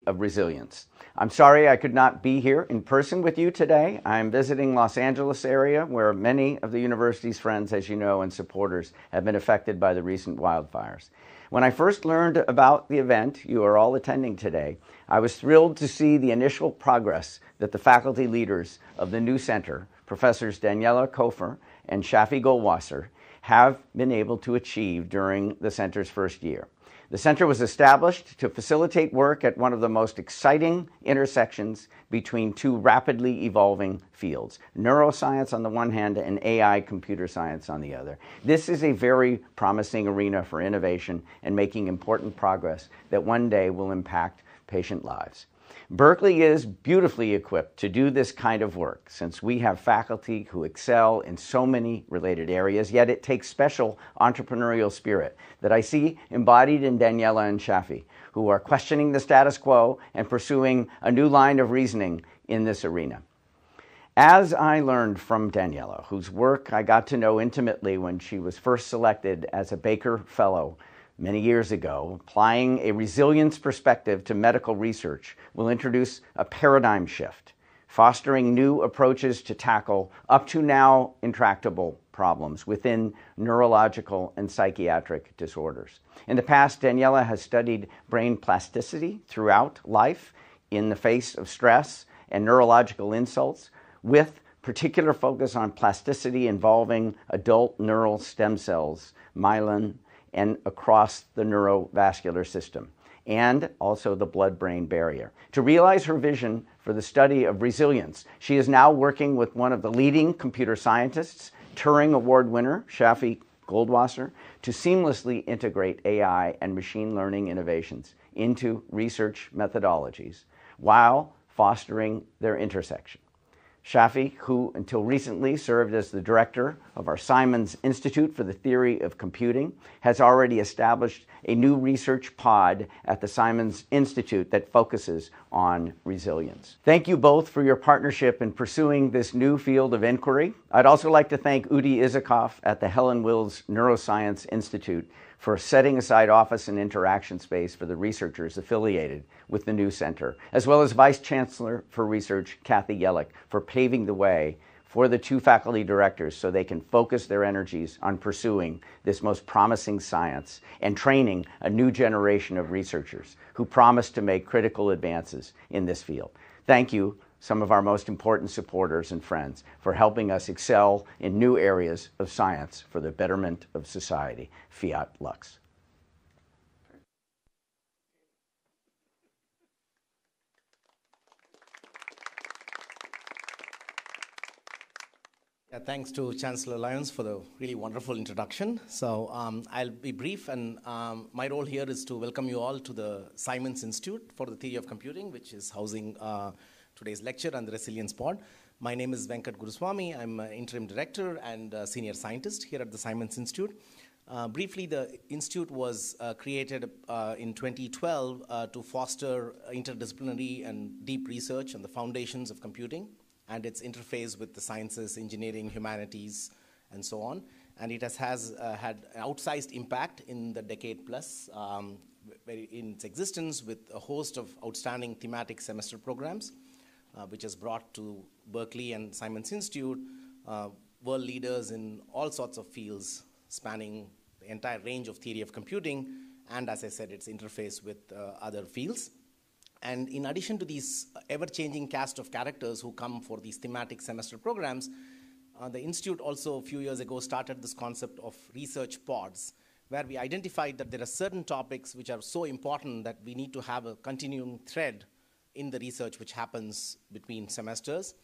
of resilience. I'm sorry I could not be here in person with you today. I'm visiting Los Angeles area where many of the university's friends, as you know, and supporters have been affected by the recent wildfires. When I first learned about the event you are all attending today, I was thrilled to see the initial progress that the faculty leaders of the new center, Professors Daniela, Kaufer, and Shafi Goldwasser, have been able to achieve during the center's first year. The center was established to facilitate work at one of the most exciting intersections between two rapidly evolving fields, neuroscience on the one hand and AI computer science on the other. This is a very promising arena for innovation and making important progress that one day will impact patient lives. Berkeley is beautifully equipped to do this kind of work since we have faculty who excel in so many related areas, yet it takes special entrepreneurial spirit that I see embodied in Daniela and Shafi, who are questioning the status quo and pursuing a new line of reasoning in this arena. As I learned from Daniela, whose work I got to know intimately when she was first selected as a Baker Fellow many years ago, applying a resilience perspective to medical research will introduce a paradigm shift, fostering new approaches to tackle up to now intractable problems within neurological and psychiatric disorders. In the past, Daniela has studied brain plasticity throughout life in the face of stress and neurological insults, with particular focus on plasticity involving adult neural stem cells, myelin, and across the neurovascular system, and also the blood-brain barrier. To realize her vision for the study of resilience, she is now working with one of the leading computer scientists, Turing Award winner, Shafi Goldwasser, to seamlessly integrate AI and machine learning innovations into research methodologies while fostering their intersection. Shafi, who until recently served as the director of our Simons Institute for the Theory of Computing, has already established a new research pod at the Simons Institute that focuses on resilience. Thank you both for your partnership in pursuing this new field of inquiry. I'd also like to thank Udi Isikoff at the Helen Wills Neuroscience Institute for setting aside office and interaction space for the researchers affiliated with the new center, as well as Vice Chancellor for Research, Kathy Yellick, for paving the way for the two faculty directors so they can focus their energies on pursuing this most promising science and training a new generation of researchers who promise to make critical advances in this field. Thank you, some of our most important supporters and friends, for helping us excel in new areas of science for the betterment of society. Fiat Lux. Yeah, thanks to Chancellor Lyons for the really wonderful introduction. So I'll be brief, and my role here is to welcome you all to the Simons Institute for the Theory of Computing, which is housing today's lecture and the Resilience Pod. My name is Venkat Guruswamy. I'm an interim director and senior scientist here at the Simons Institute. Briefly, the institute was created in 2012 to foster interdisciplinary and deep research on the foundations of computing and its interface with the sciences, engineering, humanities, and so on. And it has had an outsized impact in the decade plus in its existence with a host of outstanding thematic semester programs, which has brought to Berkeley and Simons Institute world leaders in all sorts of fields spanning the entire range of theory of computing and, as I said, its interface with other fields. And in addition to these ever-changing cast of characters who come for these thematic semester programs, the Institute also a few years ago started this concept of research pods, where we identified that there are certain topics which are so important that we need to have a continuing thread in the research which happens between semesters.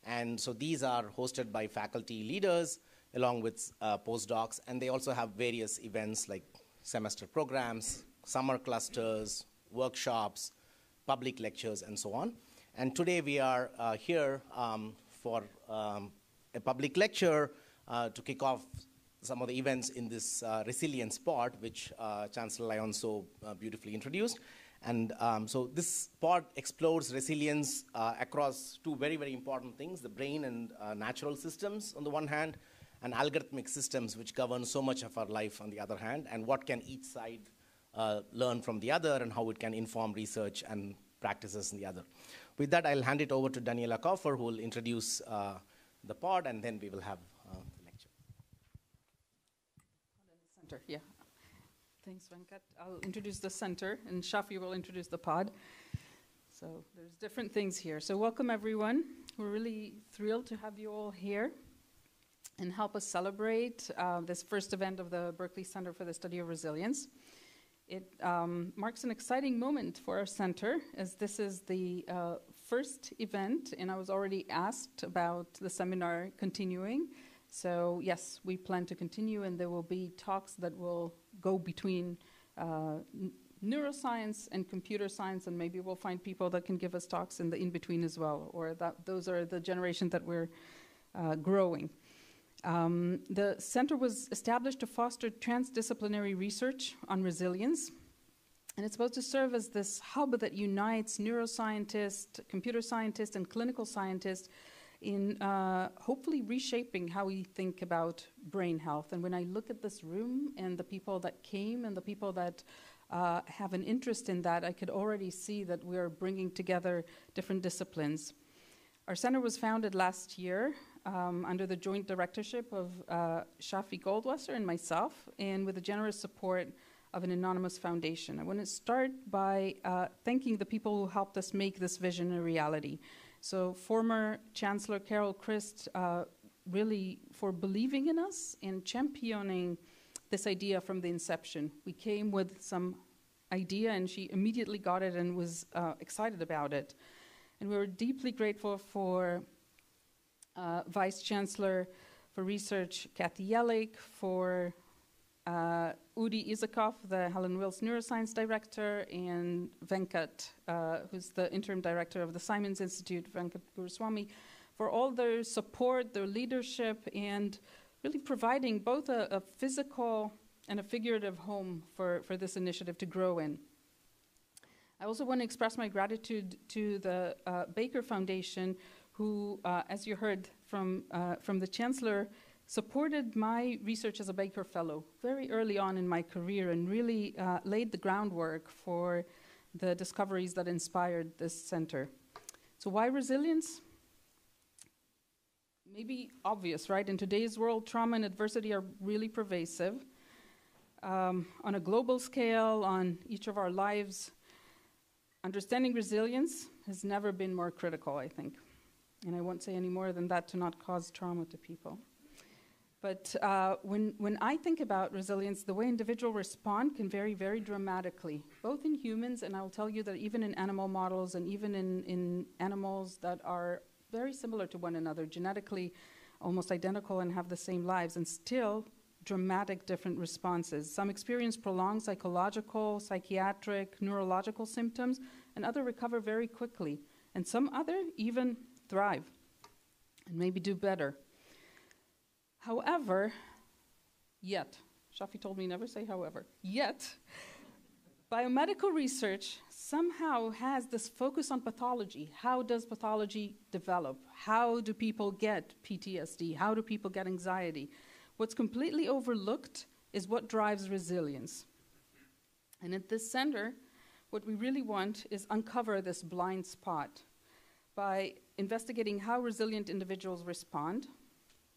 And so these are hosted by faculty leaders along with postdocs, and they also have various events like semester programs, summer clusters, workshops, public lectures, and so on. And today we are here for a public lecture to kick off some of the events in this resilience pod, which Chancellor Lyons so beautifully introduced. And so this pod explores resilience across two very, very important things, the brain and natural systems on the one hand, and algorithmic systems, which govern so much of our life on the other hand, and what can each side learn from the other and how it can inform research and practices in the other. With that, I'll hand it over to Daniela Kaufer, who will introduce the pod, and then we will have the lecture. Center, yeah. Thanks, Venkat. I'll introduce the center, and Shafi will introduce the pod. So there's different things here. So welcome, everyone. We're really thrilled to have you all here and help us celebrate this first event of the Berkeley Center for the Study of Resilience. It marks an exciting moment for our center, as this is the first event, and I was already asked about the seminar continuing. So yes, we plan to continue, and there will be talks that will go between neuroscience and computer science, and maybe we'll find people that can give us talks in the in-between as well, or those are the generation that we're growing. The center was established to foster transdisciplinary research on resilience, and it's supposed to serve as this hub that unites neuroscientists, computer scientists, and clinical scientists in hopefully reshaping how we think about brain health. And when I look at this room and the people that came and the people that have an interest in that, I could already see that we're bringing together different disciplines. Our center was founded last year under the joint directorship of Shafi, Goldwasser, and myself, and with the generous support of an anonymous foundation. I want to start by thanking the people who helped us make this vision a reality. So former Chancellor Carol Christ, really for believing in us and championing this idea from the inception. We came with some idea, and she immediately got it and was excited about it. And we were deeply grateful for Vice Chancellor for Research Kathy Yellick, for Udi Isakov, the Helen Wills Neuroscience Director, and Venkat, who's the Interim Director of the Simons Institute, Venkat Guruswamy, for all their support, their leadership, and really providing both a physical and a figurative home for this initiative to grow in. I also want to express my gratitude to the Baker Foundation, who, as you heard from the Chancellor, supported my research as a Baker Fellow very early on in my career and really laid the groundwork for the discoveries that inspired this center. So why resilience? Maybe obvious, right? In today's world, trauma and adversity are really pervasive. On a global scale, on each of our lives, understanding resilience has never been more critical, I think. And I won't say any more than that to not cause trauma to people. But when I think about resilience, the way individuals respond can vary very dramatically, both in humans, and I will tell you that even in animal models and even in animals that are very similar to one another, genetically almost identical and have the same lives, and still dramatic different responses. Some experience prolonged psychological, psychiatric, neurological symptoms, and others recover very quickly. And some other even thrive and maybe do better. However, yet, Shafi told me never say however, yet, biomedical research somehow has this focus on pathology. How does pathology develop? How do people get PTSD? How do people get anxiety? What's completely overlooked is what drives resilience. And at this center, what we really want is uncover this blind spot by investigating how resilient individuals respond.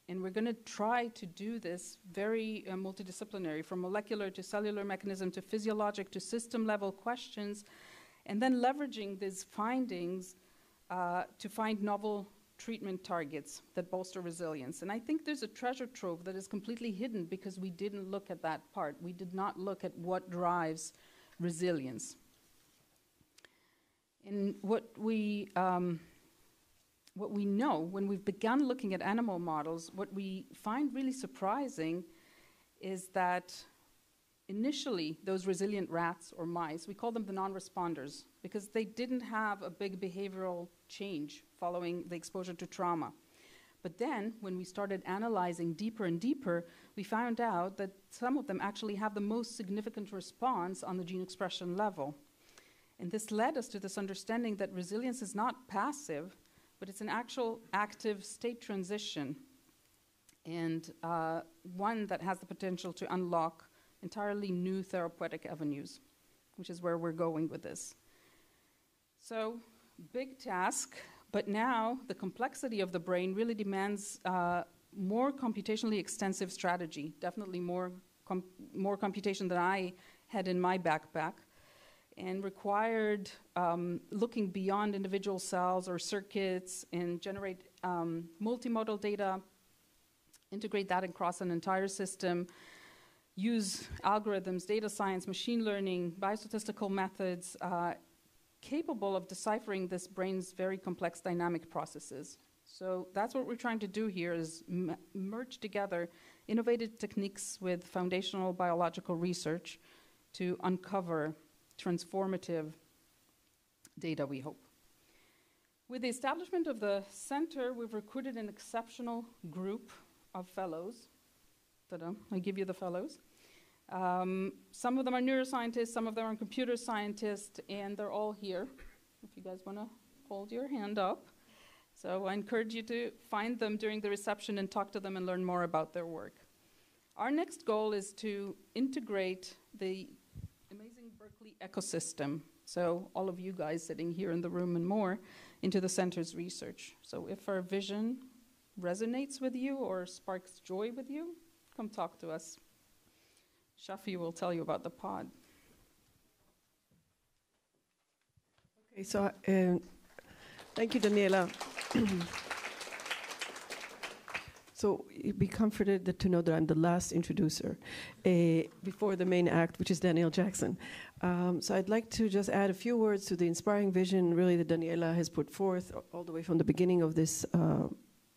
And we're going to try to do this very multidisciplinary, from molecular to cellular mechanism to physiologic to system level questions, and then leveraging these findings to find novel treatment targets that bolster resilience. And I think there's a treasure trove that is completely hidden because we didn't look at that part. We did not look at what drives resilience. And what we know when we've begun looking at animal models, what we find really surprising is that initially those resilient rats or mice, we call them the non-responders because they didn't have a big behavioral change following the exposure to trauma. But then when we started analyzing deeper and deeper, we found out that some of them actually have the most significant response on the gene expression level. And this led us to this understanding that resilience is not passive, but it's an actual active state transition, and one that has the potential to unlock entirely new therapeutic avenues, which is where we're going with this. So, big task, but now the complexity of the brain really demands more computationally extensive strategy, definitely more computation than I had in my backpack, and required looking beyond individual cells or circuits and generate multimodal data, integrate that across an entire system, use algorithms, data science, machine learning, biostatistical methods, capable of deciphering this brain's very complex dynamic processes. So that's what we're trying to do here, is merge together innovative techniques with foundational biological research to uncover transformative data, we hope. With the establishment of the center, we've recruited an exceptional group of fellows. Ta-da, I give you the fellows. Some of them are neuroscientists, some of them are computer scientists, and they're all here. If you guys want to hold your hand up. So I encourage you to find them during the reception and talk to them and learn more about their work. Our next goal is to integrate the amazing Berkeley ecosystem, so all of you guys sitting here in the room and more, into the center's research. So if our vision resonates with you or sparks joy with you, come talk to us. Shafi will tell you about the pod. Okay, so thank you, Daniela. So be comforted to know that I'm the last introducer before the main act, which is Danielle Jackson. So I'd like to just add a few words to the inspiring vision, really, that Daniela has put forth all the way from the beginning of this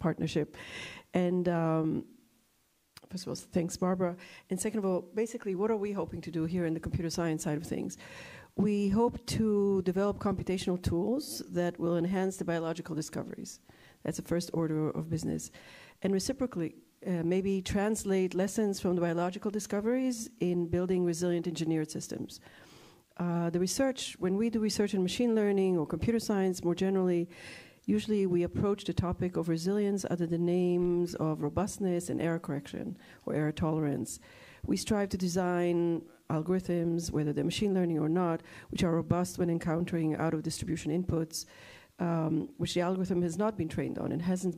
partnership. And first of all, thanks, Barbara. And second of all, basically, what are we hoping to do here in the computer science side of things? We hope to develop computational tools that will enhance the biological discoveries. That's the first order of business. And reciprocally, maybe translate lessons from the biological discoveries in building resilient engineered systems. The research, when we do research in machine learning or computer science more generally, usually we approach the topic of resilience under the names of robustness and error correction or error tolerance. We strive to design algorithms, whether they're machine learning or not, which are robust when encountering out-of-distribution inputs, which the algorithm has not been trained on and hasn't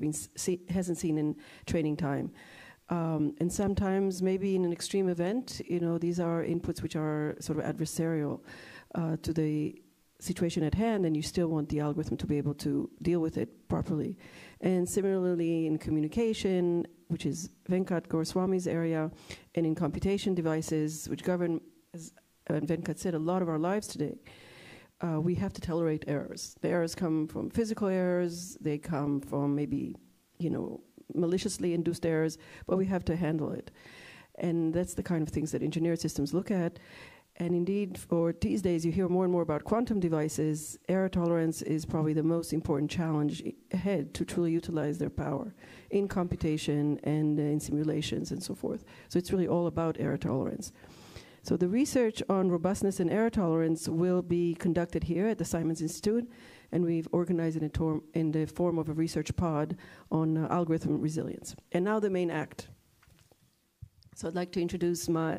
seen in training time. And sometimes, maybe in an extreme event, these are inputs which are sort of adversarial to the situation at hand, and you still want the algorithm to be able to deal with it properly. And similarly, in communication, which is Venkat Goswami's area, and in computation devices, which govern, as Venkat said, a lot of our lives today, we have to tolerate errors. The errors come from physical errors, they come from maybe, maliciously induced errors, but we have to handle it. And that's the kind of things that engineered systems look at. And indeed, for these days, you hear more and more about quantum devices. Error tolerance is probably the most important challenge ahead to truly utilize their power in computation and in simulations and so forth. So it's really all about error tolerance. So the research on robustness and error tolerance will be conducted here at the Simons Institute, and we've organized it in the form of a research pod on algorithm resilience. And now the main act. So I'd like to introduce my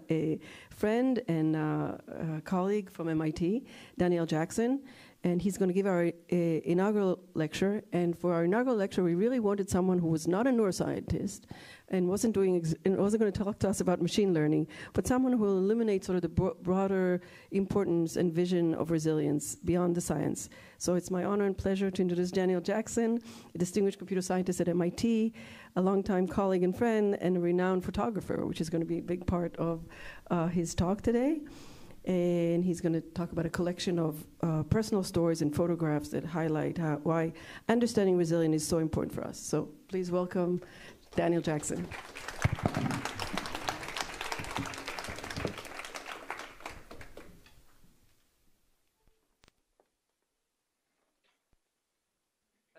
friend and colleague from MIT, Danielle Jackson, and he's going to give our inaugural lecture. And for our inaugural lecture, we really wanted someone who was not a neuroscientist and wasn't going to talk to us about machine learning, but someone who will illuminate sort of the broader importance and vision of resilience beyond the science. So it's my honor and pleasure to introduce Danielle Jackson, a distinguished computer scientist at MIT, a longtime colleague and friend, and a renowned photographer, which is going to be a big part of his talk today. And he's going to talk about a collection of personal stories and photographs that highlight why understanding resilience is so important for us. So please welcome Danielle Jackson.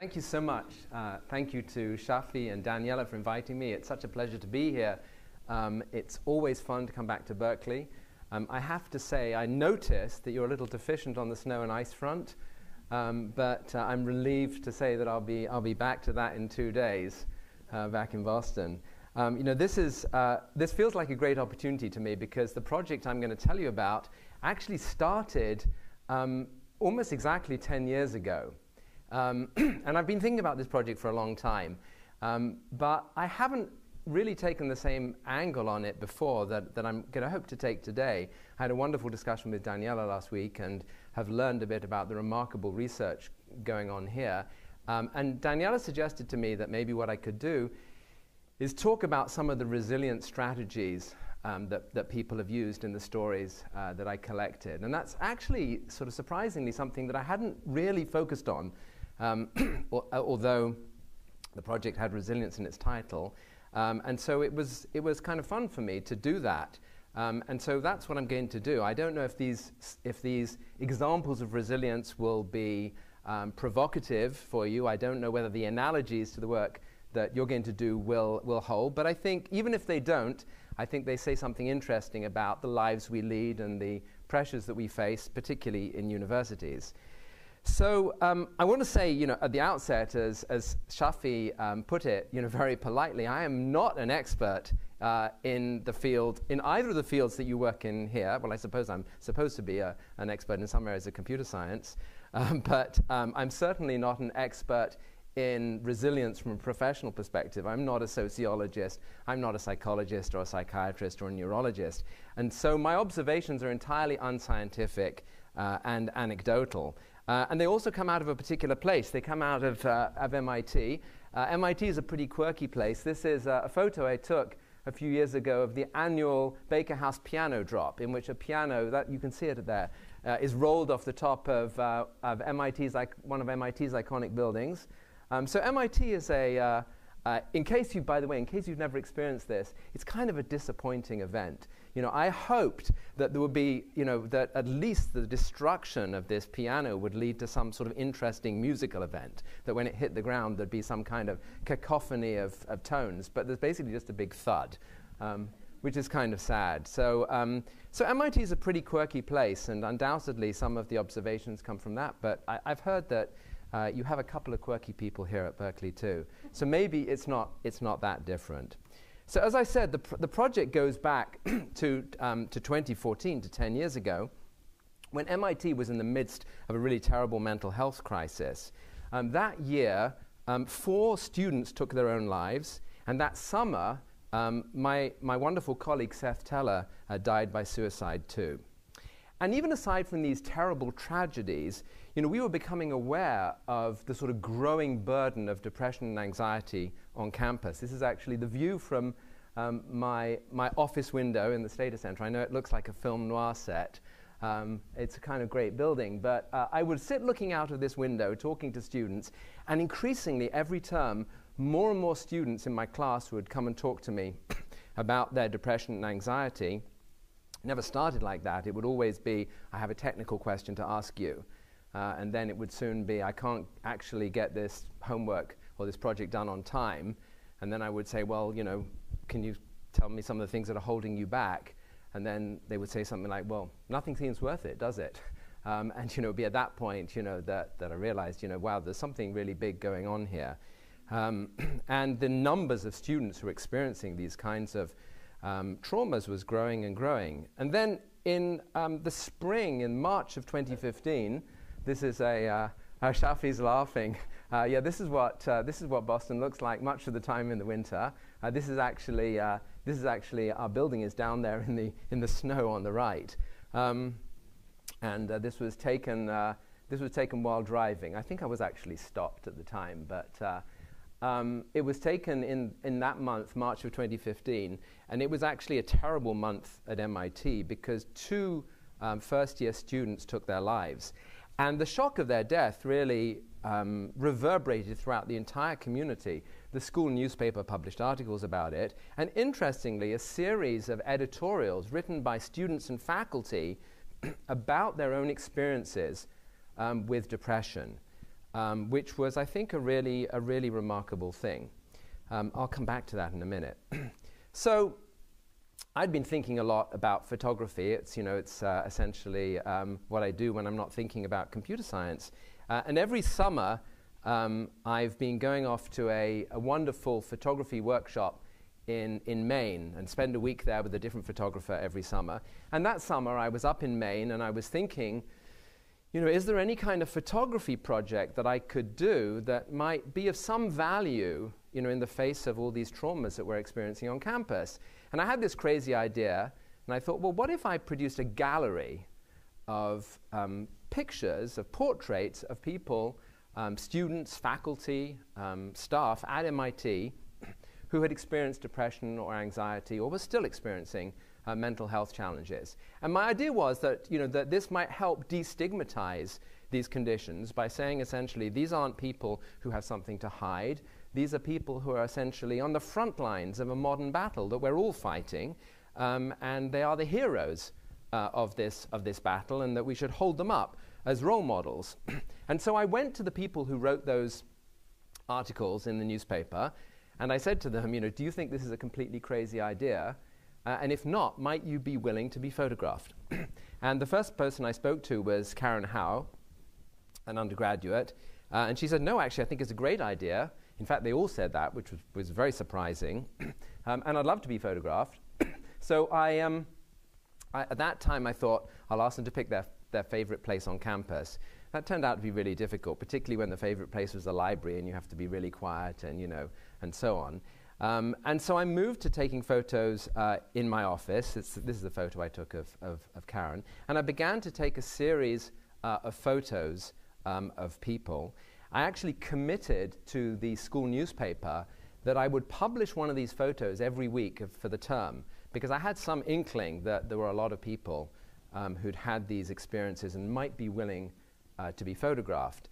Thank you so much. Thank you to Shafi and Daniela for inviting me. It's such a pleasure to be here. It's always fun to come back to Berkeley. I have to say, I noticed that you're a little deficient on the snow and ice front, but I'm relieved to say that I'll be back to that in 2 days, back in Boston. This feels like a great opportunity to me because the project I'm going to tell you about actually started almost exactly 10 years ago. And I've been thinking about this project for a long time, but I haven't really taken the same angle on it before that I'm going to hope to take today. I had a wonderful discussion with Daniela last week and have learned a bit about the remarkable research going on here. And Daniela suggested to me that maybe what I could do is talk about some of the resilience strategies that people have used in the stories that I collected. And that's actually sort of surprisingly something that I hadn't really focused on, although the project had resilience in its title. And so it was kind of fun for me to do that. And so that's what I'm going to do. I don't know if these examples of resilience will be provocative for you. I don't know whether the analogies to the work that you're going to do will hold. But I think even if they don't, I think they say something interesting about the lives we lead and the pressures that we face, particularly in universities. So I want to say, at the outset, as Shafi put it, very politely, I am not an expert in the field, in either of the fields that you work in here. Well, I suppose I'm supposed to be an expert in some areas of computer science, but I'm certainly not an expert in resilience from a professional perspective. I'm not a sociologist, I'm not a psychologist or a psychiatrist or a neurologist. And so my observations are entirely unscientific and anecdotal. And they also come out of a particular place. They come out of MIT. MIT is a pretty quirky place. This is a photo I took a few years ago of the annual Baker House piano drop, in which a piano, that you can see it there, is rolled off the top of MIT's, one of MIT's iconic buildings. So MIT is in case you've never experienced this, it's kind of a disappointing event. I hoped that there would be, that at least the destruction of this piano would lead to some sort of interesting musical event, that when it hit the ground there'd be some kind of cacophony of tones, but there's basically just a big thud, which is kind of sad. So MIT is a pretty quirky place, and undoubtedly some of the observations come from that, but I've heard that you have a couple of quirky people here at Berkeley too. So maybe it's not that different. So as I said, the project goes back to 2014, to 10 years ago, when MIT was in the midst of a really terrible mental health crisis. That year, 4 students took their own lives, and that summer, my wonderful colleague Seth Teller died by suicide too. And even aside from these terrible tragedies, we were becoming aware of the sort of growing burden of depression and anxiety on campus. This is actually the view from my office window in the Stater Center. I know it looks like a film noir set. It's a kind of great building, but I would sit looking out of this window talking to students, and increasingly every term, more and more students in my class would come and talk to me about their depression and anxiety. It never started like that. It would always be, I have a technical question to ask you. And then it would soon be, I can't actually get this homework or this project done on time. And then I would say, well, can you tell me some of the things that are holding you back? And then they would say something like, well, nothing seems worth it, does it? And it would be at that point, that I realized, wow, there's something really big going on here. And the numbers of students who are experiencing these kinds of traumas was growing and growing. And then in the spring, in March of 2015, this is Shafi's laughing. This is what Boston looks like much of the time in the winter. This is actually our building is down there in the snow on the right, and this was taken while driving. I think I was actually stopped at the time, but it was taken in that month, March of 2015, and it was actually a terrible month at MIT because 2 first-year students took their lives. And the shock of their death really reverberated throughout the entire community. The school newspaper published articles about it, and interestingly, a series of editorials written by students and faculty about their own experiences with depression, which was, I think, a really remarkable thing. I'll come back to that in a minute. So I'd been thinking a lot about photography. It's essentially what I do when I'm not thinking about computer science. And every summer, I've been going off to a wonderful photography workshop in Maine and spend a week there with a different photographer every summer. And that summer, I was up in Maine, and I was thinking, is there any kind of photography project that I could do that might be of some value, in the face of all these traumas that we're experiencing on campus? And I had this crazy idea, and I thought, well, what if I produced a gallery of pictures, of portraits of people, students, faculty, staff at MIT who had experienced depression or anxiety or were still experiencing mental health challenges. And my idea was that, that this might help destigmatize these conditions by saying essentially these aren't people who have something to hide. These are people who are essentially on the front lines of a modern battle that we're all fighting, and they are the heroes of this battle, and that we should hold them up as role models. And so I went to the people who wrote those articles in the newspaper, and I said to them, do you think this is a completely crazy idea? And if not, might you be willing to be photographed? And the first person I spoke to was Karen Howe, an undergraduate, and she said, no, actually, I think it's a great idea. In fact, they all said that, which was very surprising. And I'd love to be photographed. So at that time, I thought, I'll ask them to pick their favorite place on campus. That turned out to be really difficult, particularly when the favorite place was the library and you have to be really quiet and, and so on. And so I moved to taking photos in my office. This is a photo I took of Karen. And I began to take a series of photos of people. I actually committed to the school newspaper that I would publish one of these photos every week for the term, because I had some inkling that there were a lot of people who'd had these experiences and might be willing to be photographed.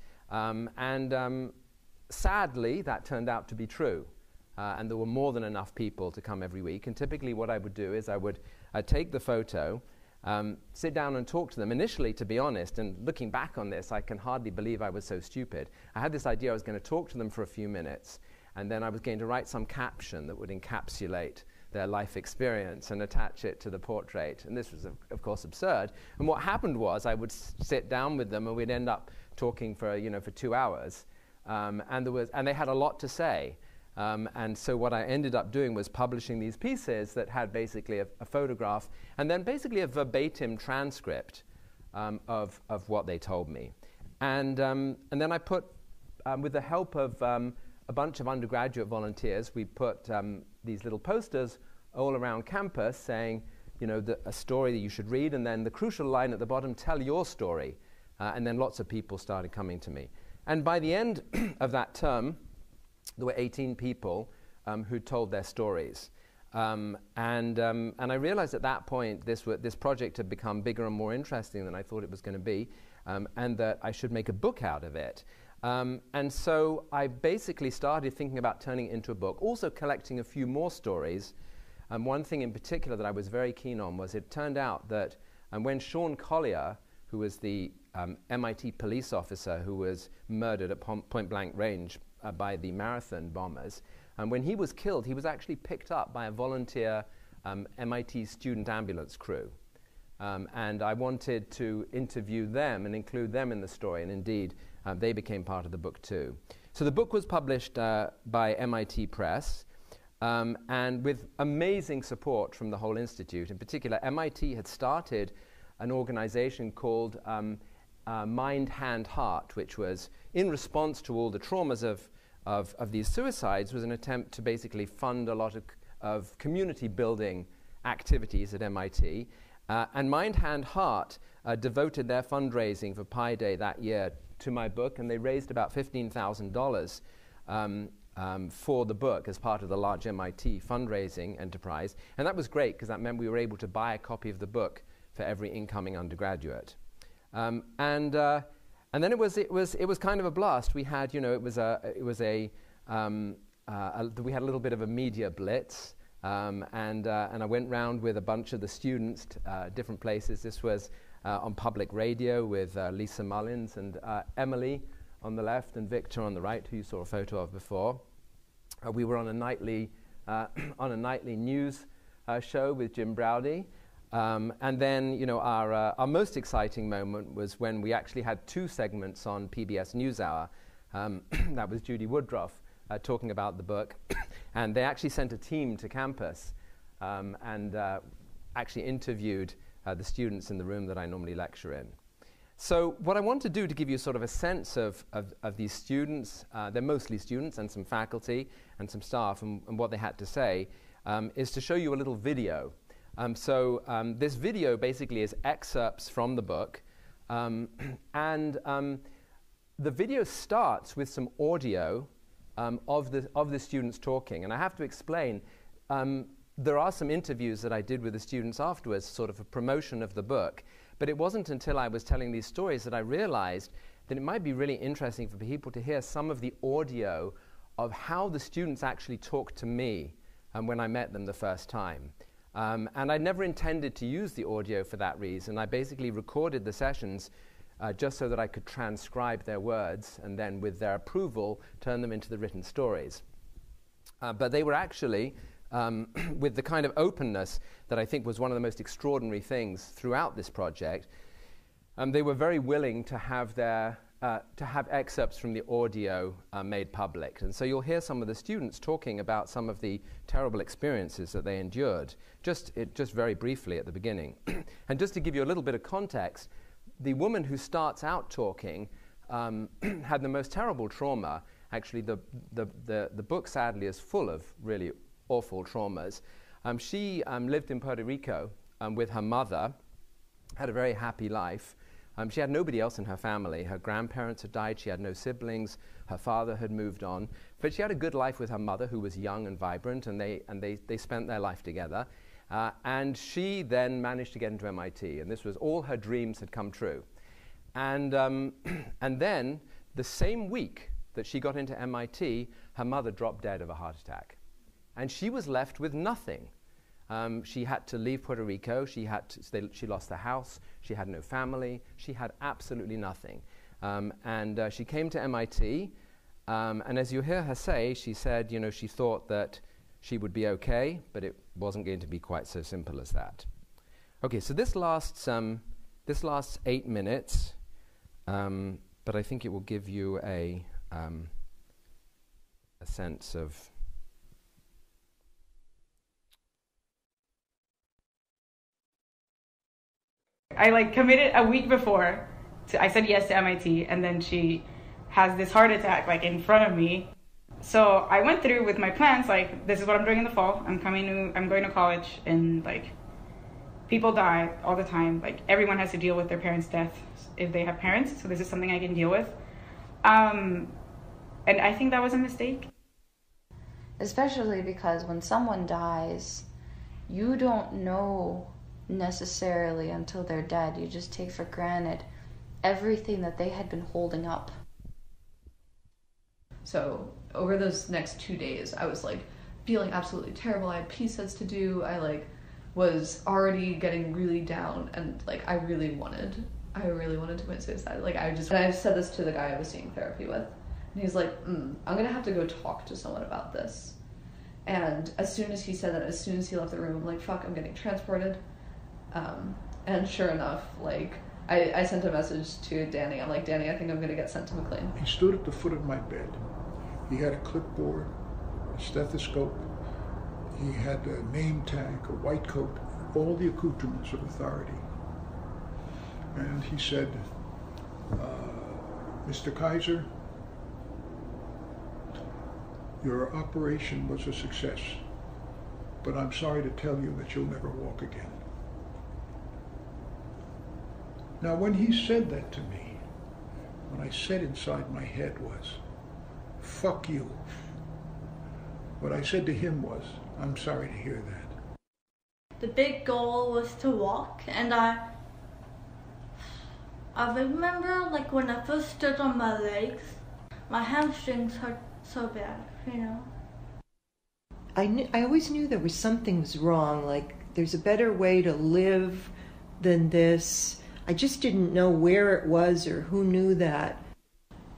Sadly, that turned out to be true. And there were more than enough people to come every week. And typically what I would do is I would take the photo, sit down and talk to them. Initially, to be honest, and looking back on this, I can hardly believe I was so stupid. I had this idea I was going to talk to them for a few minutes, and then I was going to write some caption that would encapsulate their life experience and attach it to the portrait. And this was, of course, absurd. And what happened was I would sit down with them, and we'd end up talking for 2 hours. And they had a lot to say. And so what I ended up doing was publishing these pieces that had basically a photograph and then basically a verbatim transcript of what they told me. And then I put, with the help of a bunch of undergraduate volunteers, we put these little posters all around campus saying, a story that you should read, and then the crucial line at the bottom, tell your story. And then lots of people started coming to me. And by the end of that term, there were 18 people who told their stories. And I realized at that point this project had become bigger and more interesting than I thought it was going to be, and that I should make a book out of it. And so I basically started thinking about turning it into a book, also collecting a few more stories. One thing in particular that I was very keen on was it turned out that when Sean Collier, who was the MIT police officer who was murdered at point-blank range by the Marathon bombers, and when he was killed, he was actually picked up by a volunteer MIT student ambulance crew. And I wanted to interview them and include them in the story, and indeed, they became part of the book too. So the book was published by MIT Press, and with amazing support from the whole institute. In particular, MIT had started an organization called Mind, Hand, Heart, which was in response to all the traumas of these suicides, was an attempt to basically fund a lot of community building activities at MIT. And Mind, Hand, Heart devoted their fundraising for Pi Day that year to my book, and they raised about $15,000 for the book as part of the large MIT fundraising enterprise. And that was great because that meant we were able to buy a copy of the book for every incoming undergraduate. And then it was kind of a blast. We had, we had a little bit of a media blitz, and I went round with a bunch of the students to different places. This was on public radio with Lisa Mullins and Emily on the left and Victor on the right, who you saw a photo of before. We were on a nightly news show with Jim Browdy. And then, our most exciting moment was when we actually had 2 segments on PBS NewsHour. That was Judy Woodruff talking about the book. And they actually sent a team to campus and actually interviewed the students in the room that I normally lecture in. So what I want to do to give you sort of a sense of these students, they're mostly students and some faculty and some staff and what they had to say, is to show you a little video. This video basically is excerpts from the book, and the video starts with some audio of the students talking. And I have to explain, there are some interviews that I did with the students afterwards, sort of a promotion of the book. But it wasn't until I was telling these stories that I realized that it might be really interesting for people to hear some of the audio of how the students actually talked to me when I met them the first time. And I never intended to use the audio for that reason. I basically recorded the sessions just so that I could transcribe their words and then, with their approval, turn them into the written stories. But they were actually, with the kind of openness that I think was one of the most extraordinary things throughout this project, they were very willing to have excerpts from the audio made public. And so you'll hear some of the students talking about some of the terrible experiences that they endured, just very briefly at the beginning. And just to give you a little bit of context, the woman who starts out talking had the most terrible trauma. Actually, the book, sadly, is full of really awful traumas. She lived in Puerto Rico with her mother, had a very happy life. She had nobody else in her family. Her grandparents had died. She had no siblings. Her father had moved on. But she had a good life with her mother, who was young and vibrant, and they spent their life together. And she then managed to get into MIT, and this was all her dreams had come true. And then, the same week that she got into MIT, her mother dropped dead of a heart attack. And she was left with nothing. She had to leave Puerto Rico. She lost the house. She had no family. She had absolutely nothing. And she came to MIT. And as you hear her say, she said, she thought that she would be okay, but it wasn't going to be quite so simple as that. Okay, so this lasts 8 minutes, but I think it will give you a sense of. I committed a week before. I said yes to MIT, and then she has this heart attack in front of me. So I went through with my plans, this is what I'm doing in the fall. I'm going to college, and people die all the time. Everyone has to deal with their parents' death if they have parents. So this is something I can deal with. And I think that was a mistake. Especially because when someone dies, you don't know necessarily until they're dead. You just take for granted everything that they had been holding up. So over those next 2 days, I was feeling absolutely terrible. I had pieces to do. I was already getting really down, and I really wanted to commit suicide. And I said this to the guy I was seeing therapy with, and he's like, I'm gonna have to go talk to someone about this. And as soon as he said that, as soon as he left the room, I'm like, fuck, I'm getting transported. And sure enough, I sent a message to Danny. I'm like, Danny, I think I'm gonna get sent to McLean. He stood at the foot of my bed. He had a clipboard, a stethoscope. He had a name tag, a white coat, all the accoutrements of authority. And he said, Mr. Kaiser, your operation was a success, but I'm sorry to tell you that you'll never walk again. Now, when he said that to me, what I said inside my head was, fuck you. What I said to him was, I'm sorry to hear that. The big goal was to walk, and I remember when I first stood on my legs, my hamstrings hurt so bad, I always knew there was something was wrong, there's a better way to live than this. I just didn't know where it was or who knew that.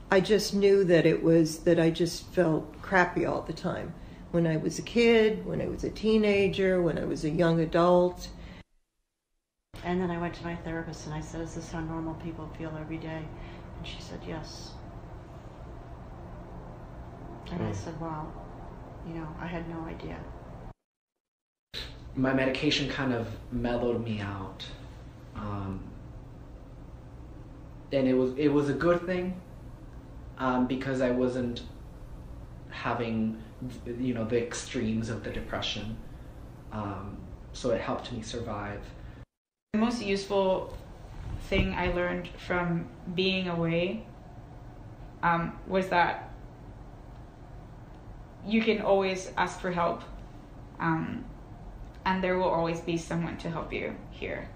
I just knew that it was that I just felt crappy all the time. When I was a kid, when I was a teenager, when I was a young adult. And then I went to my therapist and I said, is this how normal people feel every day? And she said, yes. And I said, wow, I had no idea. My medication kind of mellowed me out. and it was a good thing, because I wasn't having, you know, the extremes of the depression. So it helped me survive. The most useful thing I learned from being away was that you can always ask for help, and there will always be someone to help you here.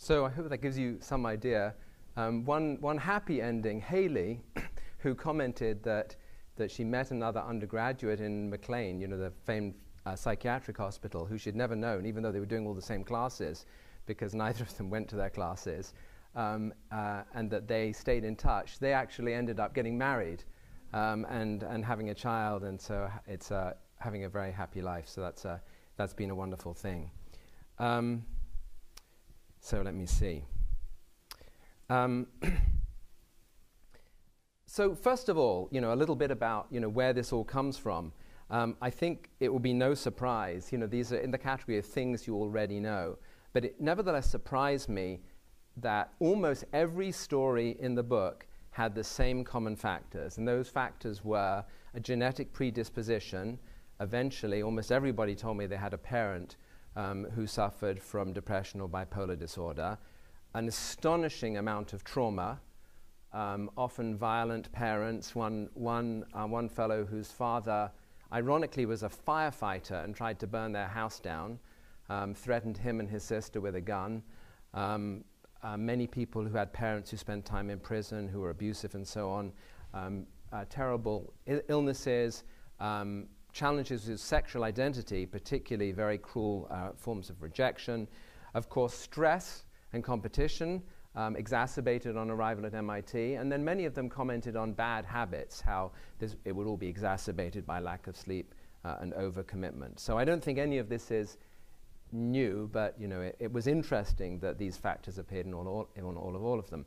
So I hope that gives you some idea. One happy ending, Haley, who commented that she met another undergraduate in McLean, the famed psychiatric hospital, who she'd never known, even though they were doing all the same classes, because neither of them went to their classes, and that they stayed in touch. They actually ended up getting married and having a child, and so it's having a very happy life. So that's been a wonderful thing. So let me see. So first of all, a little bit about where this all comes from. I think it will be no surprise. These are in the category of things you already know. But it nevertheless surprised me that almost every story in the book had the same common factors. And those factors were a genetic predisposition. Eventually, almost everybody told me they had a parent who suffered from depression or bipolar disorder. An astonishing amount of trauma, often violent parents. One fellow whose father, ironically, was a firefighter and tried to burn their house down, threatened him and his sister with a gun. Many people who had parents who spent time in prison, who were abusive and so on. Terrible illnesses, challenges with sexual identity, particularly very cruel forms of rejection. Of course, stress and competition, exacerbated on arrival at MIT, and then many of them commented on bad habits, how it would all be exacerbated by lack of sleep and overcommitment. So I don't think any of this is new, but it was interesting that these factors appeared in all of them.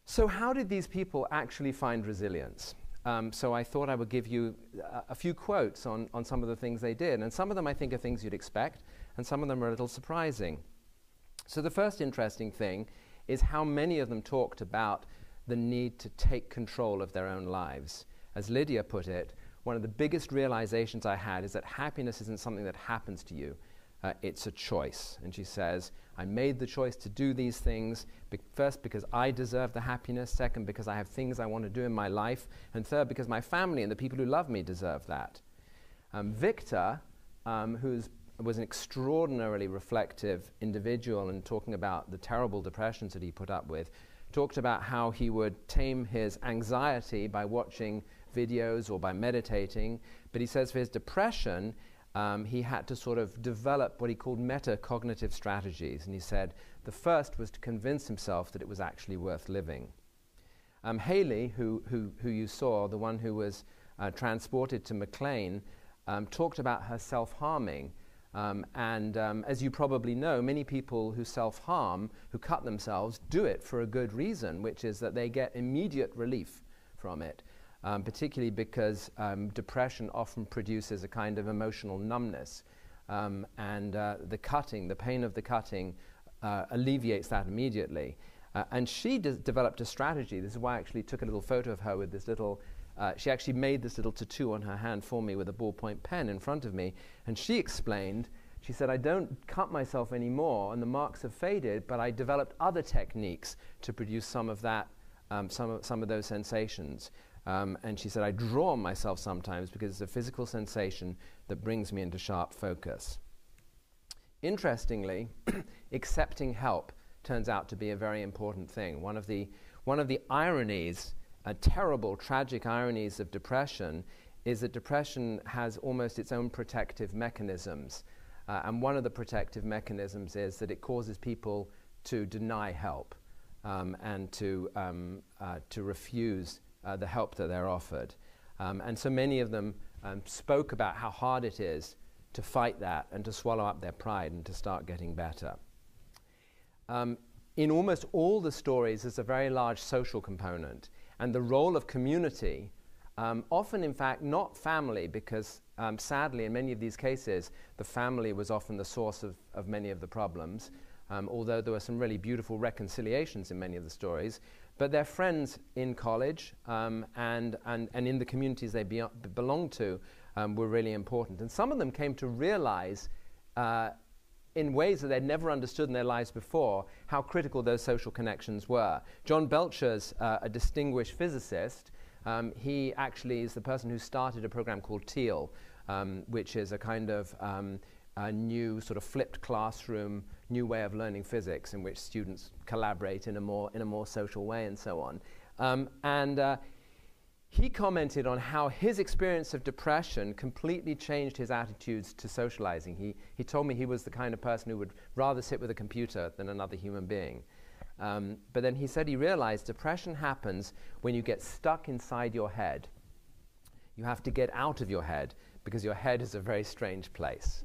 So how did these people actually find resilience? So I thought I would give you a few quotes on some of the things they did, and some of them I think are things you'd expect, and some of them are a little surprising. So the first interesting thing is how many of them talked about the need to take control of their own lives. As Lydia put it, one of the biggest realizations I had is that happiness isn't something that happens to you. It's a choice. And she says, I made the choice to do these things, first because I deserve the happiness, second because I have things I want to do in my life, and third because my family and the people who love me deserve that. Victor, who was an extraordinarily reflective individual and talking about the terrible depressions that he put up with, talked about how he would tame his anxiety by watching videos or by meditating, but he says for his depression, he had to sort of develop what he called metacognitive strategies. And he said the first was to convince himself that it was actually worth living. Haley, who you saw, the one who was transported to McLean, talked about her self-harming. As you probably know, many people who self-harm, who cut themselves, do it for a good reason, which is that they get immediate relief from it. Particularly because depression often produces a kind of emotional numbness. The pain of the cutting alleviates that immediately. And she developed a strategy. This is why I actually took a little photo of her with this little, she actually made this little tattoo on her hand for me with a ballpoint pen in front of me. And she explained, she said, I don't cut myself anymore and the marks have faded, but I developed other techniques to produce some of that, some of those sensations. And she said, I draw on myself sometimes because it's a physical sensation that brings me into sharp focus. Interestingly, accepting help turns out to be a very important thing. One of the ironies, terrible, tragic ironies of depression is that depression has almost its own protective mechanisms. And one of the protective mechanisms is that it causes people to deny help and to refuse the help that they're offered. And so many of them spoke about how hard it is to fight that and to swallow up their pride and to start getting better. In almost all the stories, there's a very large social component. And the role of community, often in fact not family, because sadly in many of these cases, the family was often the source of many of the problems, although there were some really beautiful reconciliations in many of the stories. But their friends in college and in the communities they belonged to were really important. And some of them came to realize in ways that they'd never understood in their lives before how critical those social connections were. John Belcher's a distinguished physicist. He actually is the person who started a program called TEAL, which is a kind of new sort of flipped classroom, new way of learning physics in which students collaborate in a more social way and so on. He commented on how his experience of depression completely changed his attitudes to socializing. He told me he was the kind of person who would rather sit with a computer than another human being. But then he said he realized depression happens when you get stuck inside your head. You have to get out of your head because your head is a very strange place.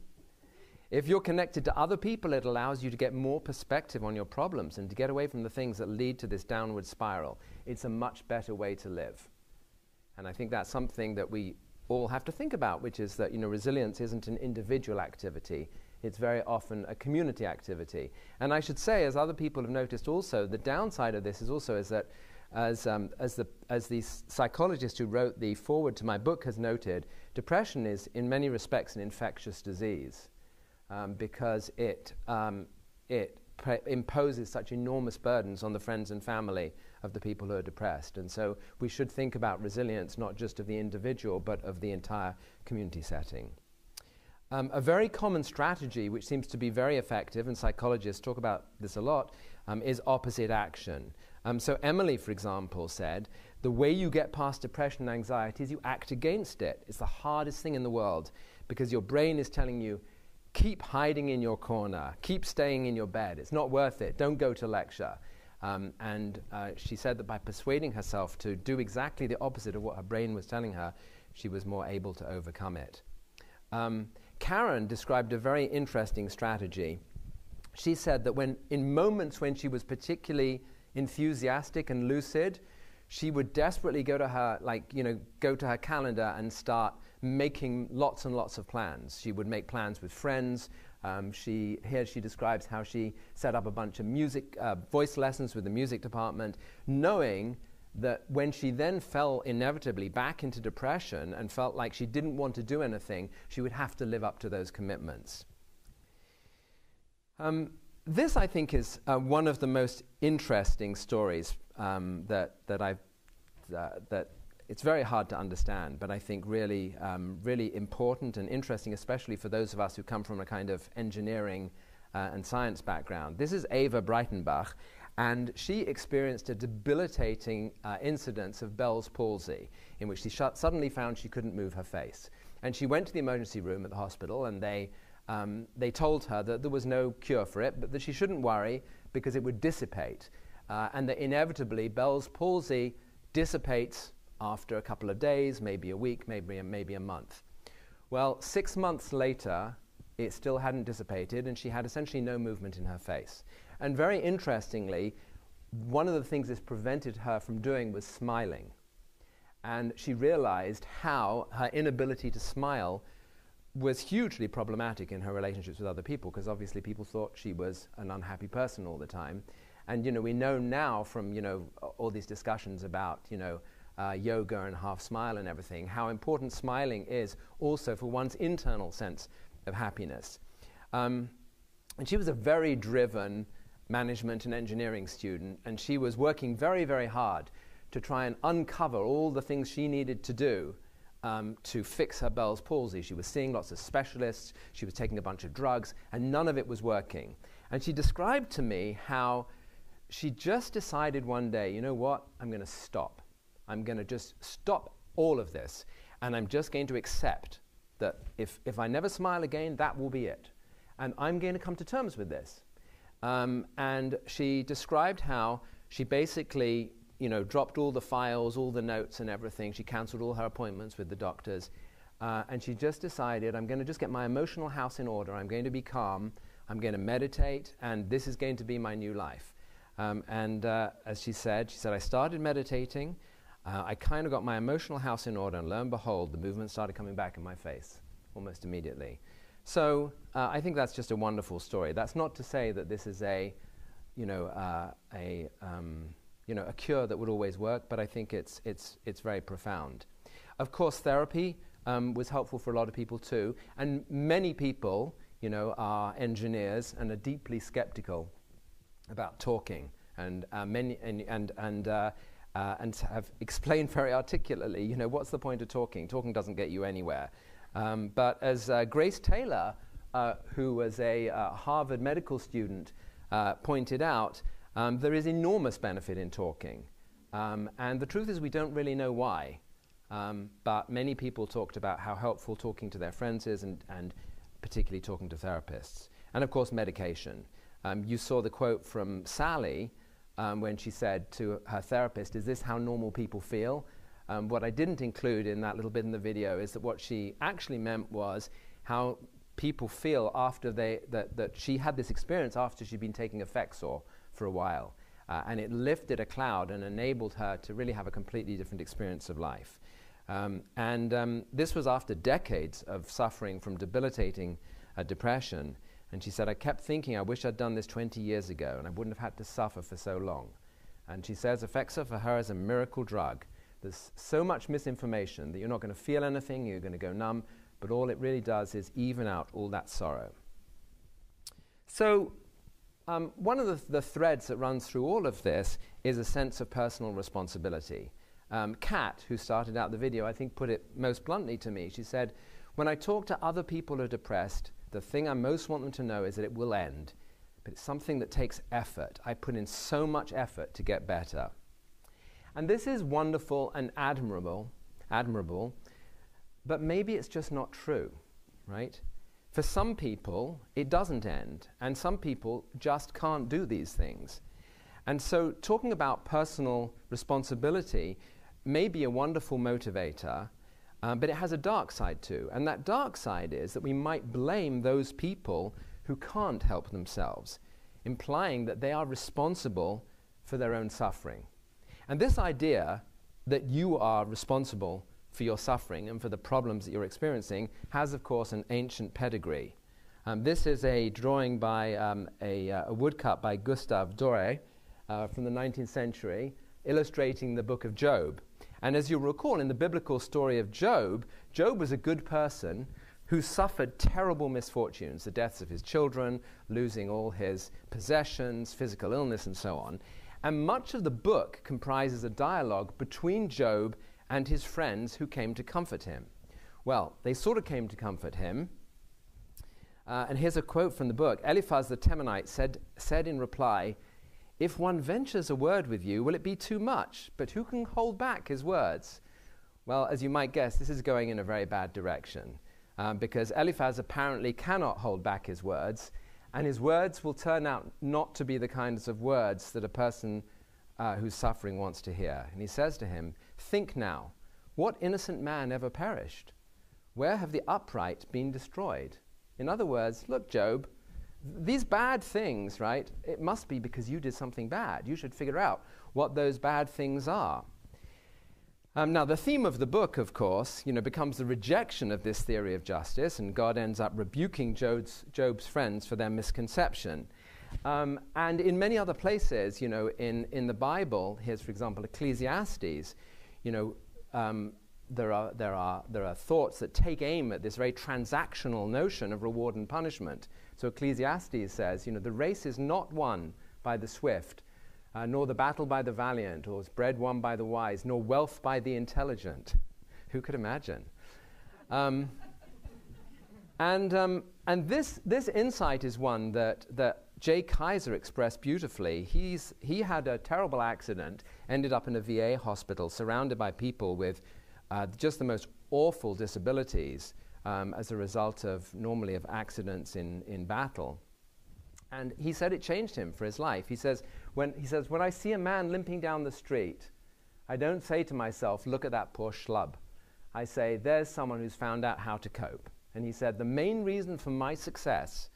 If you're connected to other people, it allows you to get more perspective on your problems and to get away from the things that lead to this downward spiral. It's a much better way to live. And I think that's something that we all have to think about, which is that, resilience isn't an individual activity. It's very often a community activity. And I should say, as other people have noticed also, the downside of this is also is that as the psychologist who wrote the foreword to my book has noted, depression is in many respects an infectious disease because it imposes such enormous burdens on the friends and family of the people who are depressed. And so we should think about resilience not just of the individual but of the entire community setting. A very common strategy which seems to be very effective, and psychologists talk about this a lot, is opposite action. So Emily, for example, said, the way you get past depression and anxiety is you act against it. It's the hardest thing in the world because your brain is telling you, keep hiding in your corner, keep staying in your bed. It's not worth it. Don't go to lecture. And she said that by persuading herself to do exactly the opposite of what her brain was telling her, she was more able to overcome it. Karen described a very interesting strategy. She said that in moments when she was particularly enthusiastic and lucid, she would desperately go to her calendar and start making lots and lots of plans. She would make plans with friends. She describes how she set up a bunch of voice lessons with the music department, knowing that when she then fell inevitably back into depression and felt like she didn't want to do anything, she would have to live up to those commitments. This, I think, is one of the most interesting stories that it's very hard to understand, but I think really important and interesting, especially for those of us who come from a kind of engineering and science background. This is Eva Breitenbach, and she experienced a debilitating incidence of Bell's palsy, in which she suddenly found she couldn't move her face. And she went to the emergency room at the hospital, and they told her that there was no cure for it, but that she shouldn't worry because it would dissipate, and that inevitably Bell's palsy dissipates after a couple of days, maybe a week, maybe a month. Well, 6 months later, it still hadn't dissipated, and she had essentially no movement in her face. And very interestingly, one of the things this prevented her from doing was smiling. And she realized how her inability to smile was hugely problematic in her relationships with other people, because obviously people thought she was an unhappy person all the time. And we know now from all these discussions about yoga and half smile and everything, how important smiling is also for one's internal sense of happiness. And she was a very driven management and engineering student, and she was working very, very hard to try and uncover all the things she needed to do to fix her Bell's palsy. She was seeing lots of specialists, she was taking a bunch of drugs, and none of it was working. And she described to me how she just decided one day, you know what, I'm going to stop. I'm going to just stop all of this, and I'm just going to accept that if I never smile again, that will be it. And I'm going to come to terms with this. And she described how she basically dropped all the files, all the notes and everything. She cancelled all her appointments with the doctors. And she just decided, I'm going to just get my emotional house in order. I'm going to be calm. I'm going to meditate. And this is going to be my new life. As she said, I started meditating. I kind of got my emotional house in order. And lo and behold, the movement started coming back in my face almost immediately. So I think that's just a wonderful story. That's not to say that this is a cure that would always work, but I think it's very profound. Of course, therapy was helpful for a lot of people too, and many people, are engineers and are deeply skeptical about talking, and have explained very articulately, what's the point of talking? Talking doesn't get you anywhere. But as Grace Taylor who was a Harvard medical student, pointed out, there is enormous benefit in talking. And the truth is we don't really know why. But many people talked about how helpful talking to their friends is, and particularly talking to therapists. And of course, medication. You saw the quote from Sally when she said to her therapist, "Is this how normal people feel?" What I didn't include in that little bit in the video is that what she actually meant was how people feel after that she had this experience after she'd been taking Effexor for a while. And it lifted a cloud and enabled her to really have a completely different experience of life. This was after decades of suffering from debilitating depression. And she said, "I kept thinking, I wish I'd done this 20 years ago and I wouldn't have had to suffer for so long." And she says Effexor for her is a miracle drug. There's so much misinformation that you're not going to feel anything, you're going to go numb, but all it really does is even out all that sorrow. So one of the threads that runs through all of this is a sense of personal responsibility. Kat, who started out the video, I think put it most bluntly to me. She said, "When I talk to other people who are depressed, the thing I most want them to know is that it will end. But it's something that takes effort. I put in so much effort to get better." And this is wonderful and admirable, but maybe it's just not true, right? For some people, it doesn't end, and some people just can't do these things. And so talking about personal responsibility may be a wonderful motivator, but it has a dark side too. And that dark side is that we might blame those people who can't help themselves, implying that they are responsible for their own suffering. And this idea that you are responsible for your suffering and for the problems that you're experiencing has, of course, an ancient pedigree. This is a drawing by a woodcut by Gustave Doré from the 19th century, illustrating the book of Job. And as you'll recall, in the biblical story of Job, Job was a good person who suffered terrible misfortunes, the deaths of his children, losing all his possessions, physical illness, and so on. And much of the book comprises a dialogue between Job and his friends who came to comfort him. Well, they sort of came to comfort him. And here's a quote from the book. Eliphaz the Temanite said in reply, "If one ventures a word with you, will it be too much? But who can hold back his words?" Well, as you might guess, this is going in a very bad direction, because Eliphaz apparently cannot hold back his words, and his words will turn out not to be the kinds of words that a person who's suffering wants to hear. And he says to him, "Think now, what innocent man ever perished? Where have the upright been destroyed?" In other words, look, Job, these bad things, right, it must be because you did something bad. You should figure out what those bad things are. Now, the theme of the book, of course, becomes the rejection of this theory of justice, and God ends up rebuking Job's friends for their misconception. And in many other places, in the Bible, here's, for example, Ecclesiastes, there are thoughts that take aim at this very transactional notion of reward and punishment. So Ecclesiastes says, the race is not won by the swift, nor the battle by the valiant, or is bread won by the wise, nor wealth by the intelligent. Who could imagine? And this insight is one that Jay Kaiser expressed beautifully. He had a terrible accident, ended up in a VA hospital, surrounded by people with just the most awful disabilities as a result of accidents in battle. And he said it changed him for his life. He says, when I see a man limping down the street, I don't say to myself, look at that poor schlub. I say, there's someone who's found out how to cope. And he said, the main reason for my success,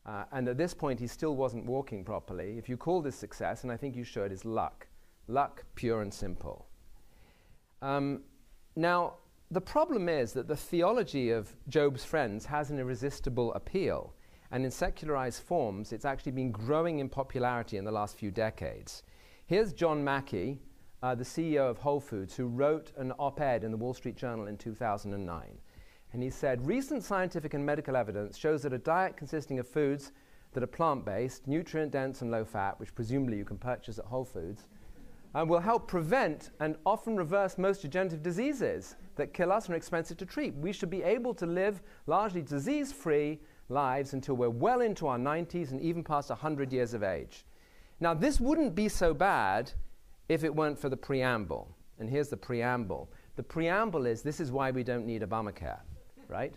and at this point he still wasn't walking properly, if you call this success, and I think you should, is luck. Luck, pure and simple. Now, the problem is that the theology of Job's friends has an irresistible appeal. And in secularized forms, it's actually been growing in popularity in the last few decades. Here's John Mackey, the CEO of Whole Foods, who wrote an op-ed in the Wall Street Journal in 2009. And he said, recent scientific and medical evidence shows that a diet consisting of foods that are plant-based, nutrient-dense and low-fat, which presumably you can purchase at Whole Foods, and will help prevent and often reverse most degenerative diseases that kill us and are expensive to treat. We should be able to live largely disease-free lives until we're well into our 90s and even past 100 years of age. Now, this wouldn't be so bad if it weren't for the preamble. And here's the preamble. The preamble is, this is why we don't need Obamacare, right?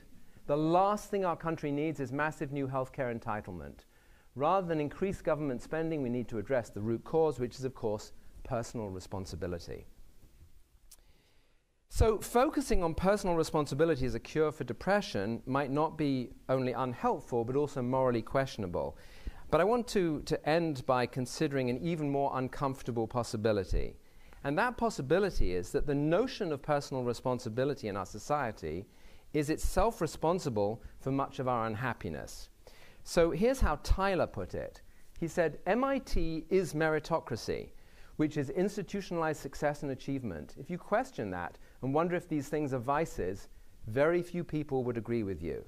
The last thing our country needs is massive new healthcare entitlement. Rather than increase government spending, we need to address the root cause, which is, of course, personal responsibility. So focusing on personal responsibility as a cure for depression might not be only unhelpful, but also morally questionable. But I want to end by considering an even more uncomfortable possibility. And that possibility is that the notion of personal responsibility in our society is itself responsible for much of our unhappiness. So here's how Tyler put it. He said, MIT is meritocracy, which is institutionalized success and achievement. If you question that and wonder if these things are vices, very few people would agree with you.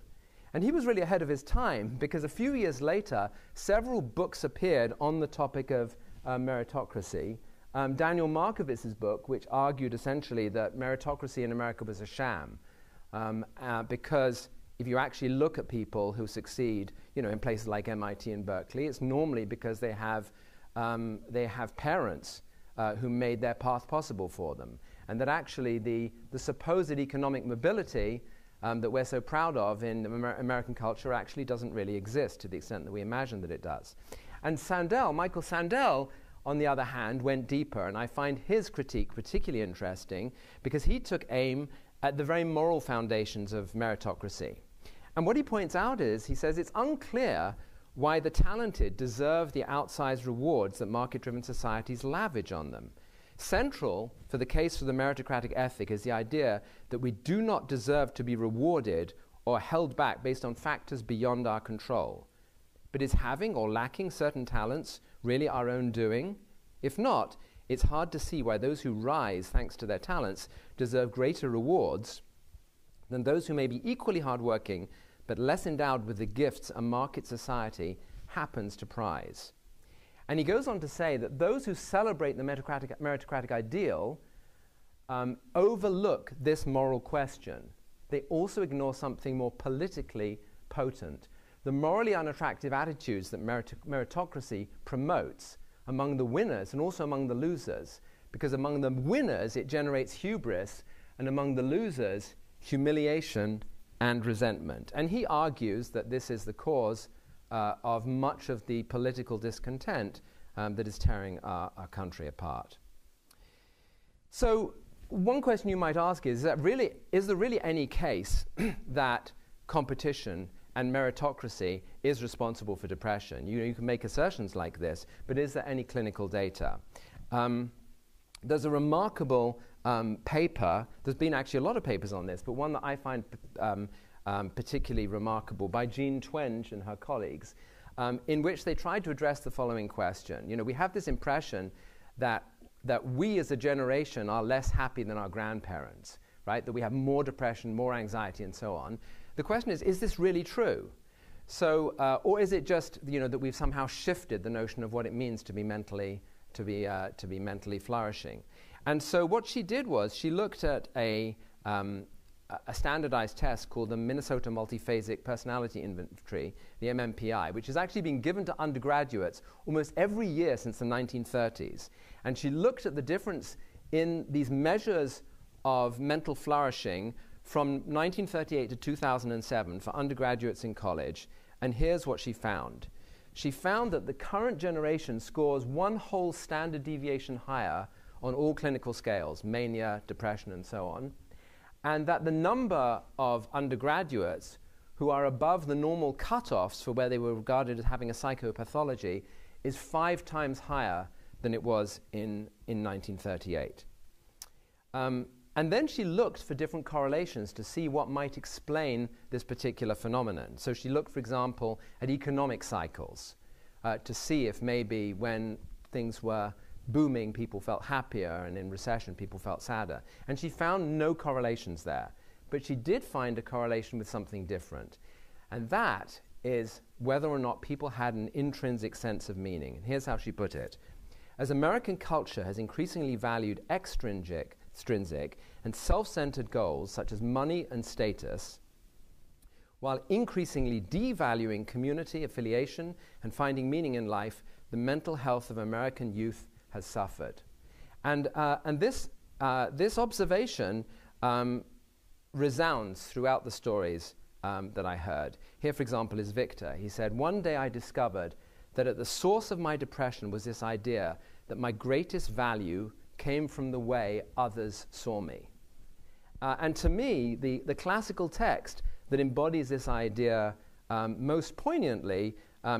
And he was really ahead of his time, because a few years later, several books appeared on the topic of meritocracy. Daniel Markovitz's book, which argued essentially that meritocracy in America was a sham, because if you actually look at people who succeed, in places like MIT and Berkeley, it's normally because they have parents who made their path possible for them, and that actually the supposed economic mobility that we're so proud of in American culture actually doesn't really exist to the extent that we imagine that it does. And Michael Sandel, on the other hand, went deeper, and I find his critique particularly interesting because he took aim at the very moral foundations of meritocracy. And what he points out is, he says it's unclear why the talented deserve the outsized rewards that market-driven societies lavish on them. Central for the case for the meritocratic ethic is the idea that we do not deserve to be rewarded or held back based on factors beyond our control. But is having or lacking certain talents really our own doing? If not, it's hard to see why those who rise thanks to their talents deserve greater rewards than those who may be equally hardworking but less endowed with the gifts a market society happens to prize. And he goes on to say that those who celebrate the meritocratic ideal overlook this moral question. They also ignore something more politically potent, the morally unattractive attitudes that meritocracy promotes among the winners and also among the losers, because among the winners it generates hubris, and among the losers, humiliation and resentment. And he argues that this is the cause of much of the political discontent that is tearing our country apart. So one question you might ask is there really any case that competition and meritocracy is responsible for depression? You can make assertions like this, but is there any clinical data? There's a remarkable paper, there's been actually a lot of papers on this, but one that I find particularly remarkable by Jean Twenge and her colleagues, in which they tried to address the following question. We have this impression that we as a generation are less happy than our grandparents, right? That we have more depression, more anxiety, and so on. The question is this really true? So, or is it just that we've somehow shifted the notion of what it means to be mentally flourishing? And so what she did was she looked at a standardized test called the Minnesota Multiphasic Personality Inventory, the MMPI, which has actually been given to undergraduates almost every year since the 1930s. And she looked at the difference in these measures of mental flourishing from 1938 to 2007 for undergraduates in college. And here's what she found. She found that the current generation scores one whole standard deviation higher on all clinical scales, mania, depression, and so on, and that the number of undergraduates who are above the normal cutoffs for where they were regarded as having a psychopathology is 5 times higher than it was in 1938. And then she looked for different correlations to see what might explain this particular phenomenon. So she looked, for example, at economic cycles to see if maybe when things were booming, people felt happier, and in recession, people felt sadder. And she found no correlations there. But she did find a correlation with something different. And that is whether or not people had an intrinsic sense of meaning. And here's how she put it. as American culture has increasingly valued extrinsic and self-centered goals such as money and status, while increasingly devaluing community affiliation and finding meaning in life, the mental health of American youth has suffered. And this observation resounds throughout the stories that I heard. Here, for example, is Victor. He said, "One day I discovered that at the source of my depression was this idea that my greatest value came from the way others saw me." And to me, the classical text that embodies this idea most poignantly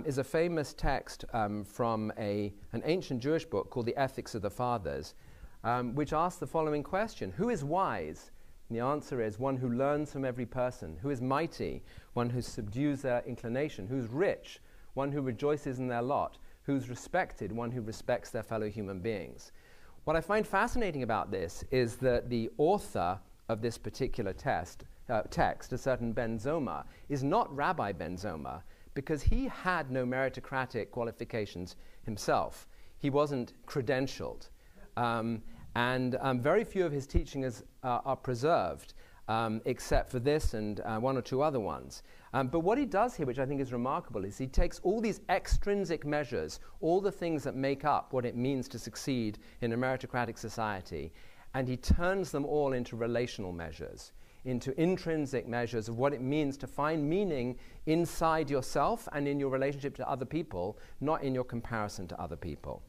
is a famous text from an ancient Jewish book called the Ethics of the Fathers, which asks the following question: who is wise? And the answer is one who learns from every person. Who is mighty? One who subdues their inclination. Who's rich? One who rejoices in their lot. Who's respected? One who respects their fellow human beings. What I find fascinating about this is that the author of this particular text, a certain Ben Zoma, is not Rabbi Ben Zoma, because he had no meritocratic qualifications himself. He wasn't credentialed. And very few of his teachings are preserved, except for this and one or two other ones. But what he does here, which I think is remarkable, is he takes all these extrinsic measures, all the things that make up what it means to succeed in a meritocratic society, and he turns them all into relational measures, into intrinsic measures of what it means to find meaning inside yourself and in your relationship to other people, not in your comparison to other people.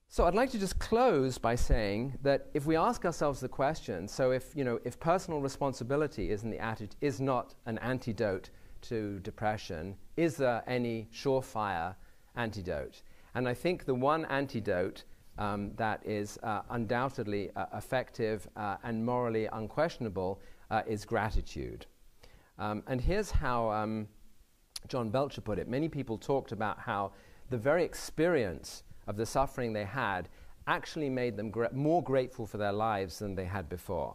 So I'd like to just close by saying that if we ask ourselves the question, so if personal responsibility is not an antidote to depression, is there any surefire antidote? And I think the one antidote that is undoubtedly effective and morally unquestionable is gratitude. And here's how John Belcher put it. Many people talked about how the very experience of the suffering they had actually made them more grateful for their lives than they had before.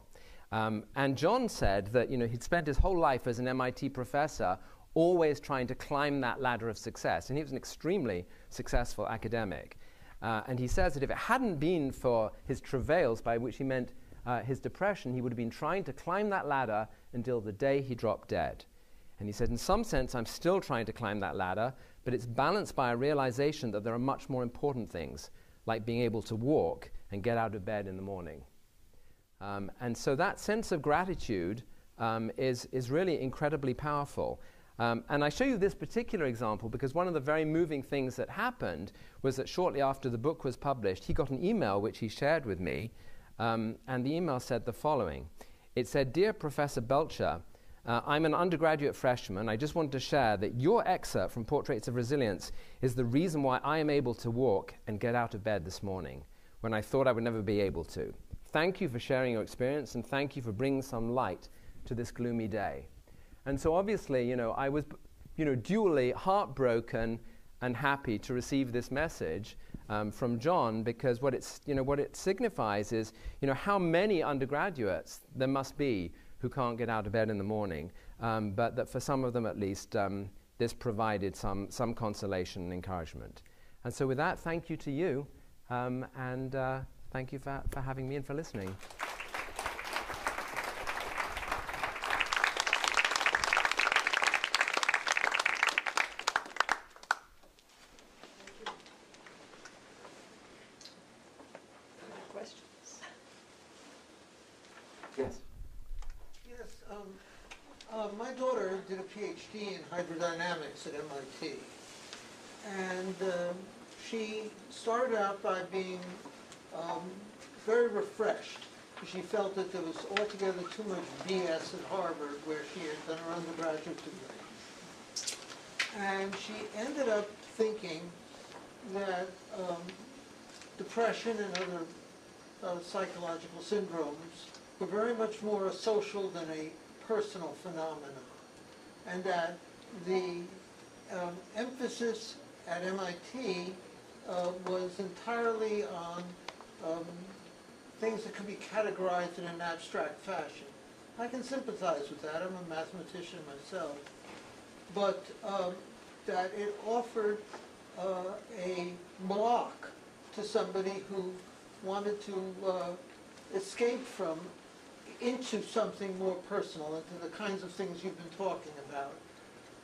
And John said that he'd spent his whole life as an MIT professor always trying to climb that ladder of success, and he was an extremely successful academic. And he says that if it hadn't been for his travails, by which he meant his depression, he would have been trying to climb that ladder until the day he dropped dead. And he said, in some sense, I'm still trying to climb that ladder, but it's balanced by a realization that there are much more important things, like being able to walk and get out of bed in the morning. And so that sense of gratitude is really incredibly powerful. And I show you this particular example because one of the very moving things that happened was that shortly after the book was published, he got an email which he shared with me, and the email said the following. It said, "Dear Professor Belcher, I'm an undergraduate freshman. I just wanted to share that your excerpt from Portraits of Resilience is the reason why I am able to walk and get out of bed this morning when I thought I would never be able to. Thank you for sharing your experience, and thank you for bringing some light to this gloomy day." And so obviously, I was, dually heartbroken and happy to receive this message from John, because what it signifies is, how many undergraduates there must be who can't get out of bed in the morning, but that for some of them at least, this provided some consolation and encouragement. And so with that, thank you to you, and thank you for having me and for listening. My daughter did a PhD in hydrodynamics at MIT, and she started out by being very refreshed. She felt that there was altogether too much BS at Harvard, where she had done her undergraduate degree. And she ended up thinking that depression and other psychological syndromes were very much more a social than a personal phenomenon, and that the emphasis at MIT was entirely on things that could be categorized in an abstract fashion. I can sympathize with that. I'm a mathematician myself. But that it offered a block to somebody who wanted to escape from into something more personal, into the kinds of things you've been talking about.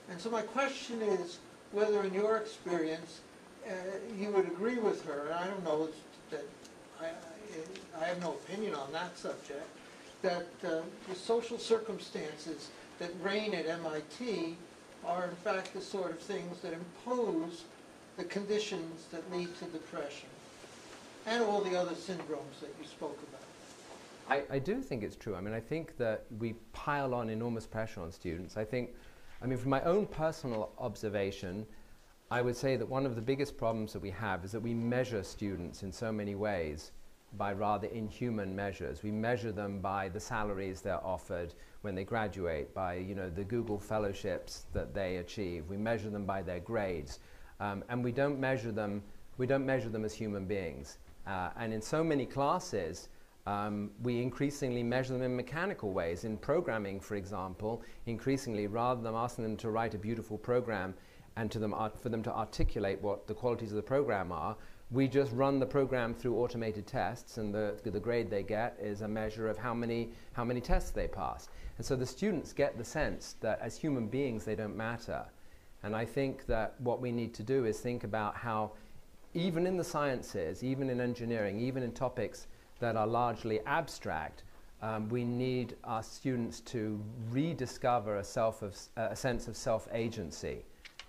And so my question is whether in your experience you would agree with her, and I don't know that I have no opinion on that subject, that the social circumstances that reign at MIT are in fact the sort of things that impose the conditions that lead to depression and all the other syndromes that you spoke about. I do think it's true. I mean, I think that we pile on enormous pressure on students. I mean, from my own personal observation, I would say that one of the biggest problems that we have is that we measure students in so many ways by rather inhuman measures. We measure them by the salaries they're offered when they graduate, by, you know, the Google fellowships that they achieve. We measure them by their grades, and we don't measure them as human beings. And in so many classes, we increasingly measure them in mechanical ways. In programming, for example, increasingly, rather than asking them to write a beautiful program and for them to articulate what the qualities of the program are, we just run the program through automated tests, and the grade they get is a measure of how many tests they pass. And so the students get the sense that as human beings they don't matter. And I think that what we need to do is think about how, even in the sciences, even in engineering, even in topics that are largely abstract, we need our students to rediscover a sense of self-agency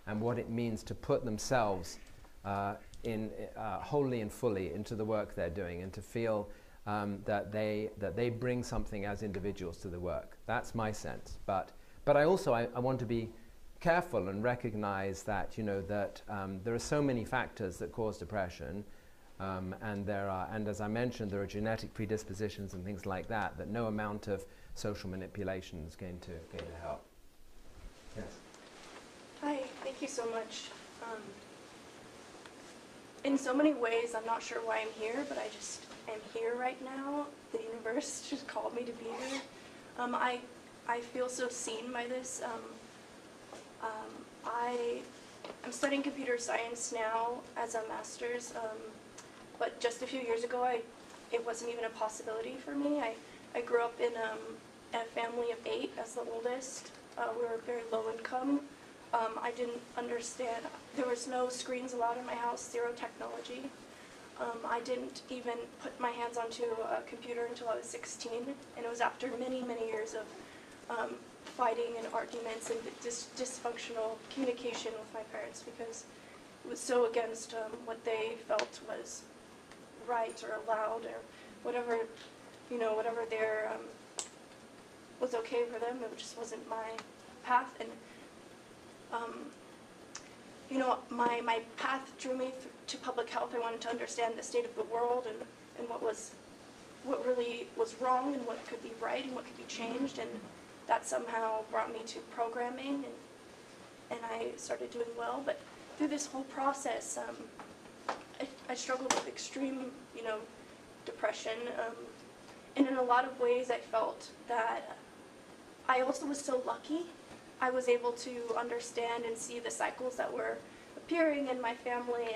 and what it means to put themselves wholly and fully into the work they're doing, and to feel that they bring something as individuals to the work. That's my sense. But I also I want to be careful and recognize that, you know, that there are so many factors that cause depression. And as I mentioned, there are genetic predispositions and things like that no amount of social manipulation is going to help. Yes. Hi, thank you so much. In so many ways, I'm not sure why I'm here, but I just am here right now. The universe just called me to be here. I feel so seen by this. I'm studying computer science now as a master's. But just a few years ago, it wasn't even a possibility for me. I grew up in a family of 8 as the oldest. We were very low income. I didn't understand. There was no screens allowed in my house, 0 technology. I didn't even put my hands onto a computer until I was 16, and it was after many, many years of fighting and arguments and dysfunctional communication with my parents, because it was so against what they felt was right or allowed, or whatever, you know, whatever their was okay for them. It just wasn't my path. And you know, my path drew me to public health. I wanted to understand the state of the world and what really was wrong and what could be right and what could be changed, and that somehow brought me to programming, and I started doing well. But through this whole process, I struggled with extreme, you know, depression, and in a lot of ways I felt that I also was so lucky. I was able to understand and see the cycles that were appearing in my family,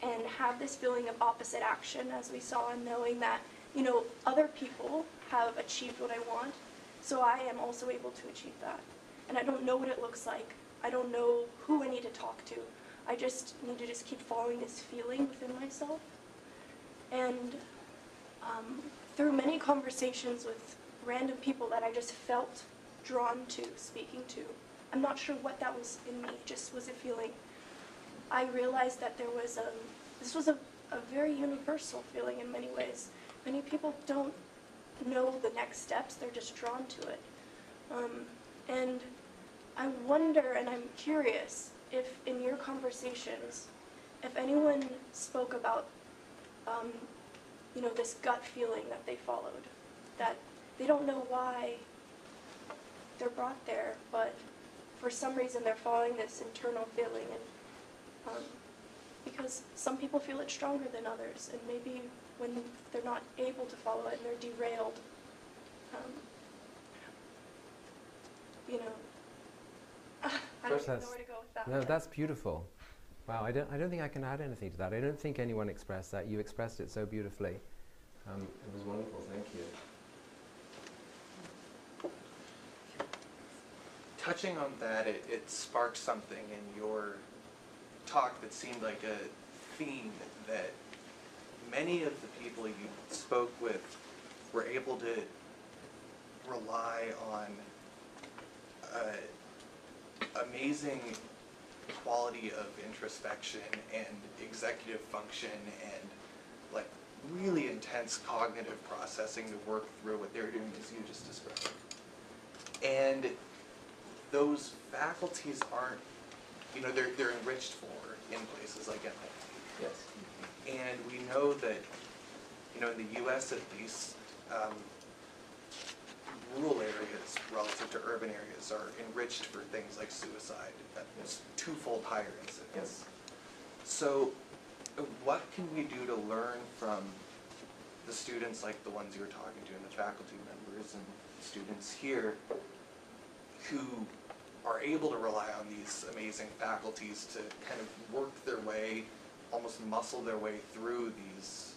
and have this feeling of opposite action, as we saw, and knowing that, you know, other people have achieved what I want, so I am also able to achieve that. And I don't know what it looks like. I don't know who I need to talk to. I just need to keep following this feeling within myself. And through many conversations with random people that I just felt drawn to, speaking to, I'm not sure what that was in me, just was a feeling. I realized that there was this was a very universal feeling in many ways. Many people don't know the next steps, they're just drawn to it. And I wonder, and I'm curious, if in your conversations, if anyone spoke about, you know, this gut feeling that they followed, that they don't know why they're brought there, but for some reason they're following this internal feeling, and because some people feel it stronger than others, and maybe when they're not able to follow it and they're derailed, you know, I don't even know where to go with that. No, that's beautiful. Wow, I don't think I can add anything to that. I don't think anyone expressed that. You expressed it so beautifully. It was wonderful. Thank you. Touching on that, it sparked something in your talk that seemed like a theme that many of the people you spoke with were able to rely on amazing quality of introspection and executive function and like really intense cognitive processing to work through what they're doing, as you just described. And those faculties aren't, you know, they're enriched for in places like MIT. Yes. And we know that, you know, in the U.S. at least, rural areas relative to urban areas are enriched for things like suicide. It's twofold higher incidence. Yes. So what can we do to learn from the students like the ones you're talking to and the faculty members and students here who are able to rely on these amazing faculties to kind of work their way, almost muscle their way through these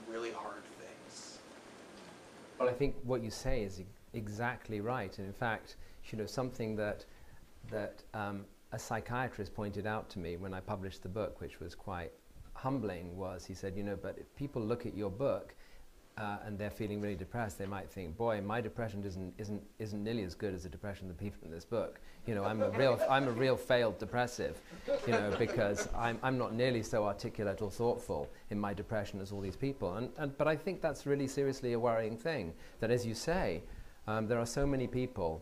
really hard things? Well, I think what you say is exactly right. And in fact, you know, something that a psychiatrist pointed out to me when I published the book, which was quite humbling, was he said, you know, but if people look at your book and they're feeling really depressed, they might think, boy, my depression isn't nearly as good as the depression of the people in this book. You know, I'm a real failed depressive, you know, because I'm not nearly so articulate or thoughtful in my depression as all these people. But I think that's really seriously a worrying thing, that as you say, there are so many people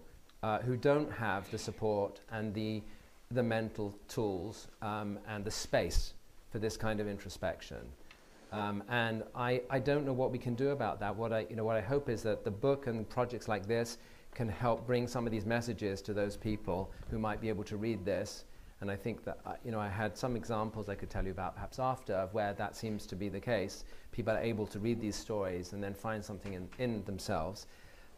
who don't have the support and the mental tools and the space for this kind of introspection. And I don't know what we can do about that. What I hope is that the book and projects like this can help bring some of these messages to those people who might be able to read this. And I think that you know, I had some examples I could tell you about perhaps after of where that seems to be the case. People are able to read these stories and then find something in themselves.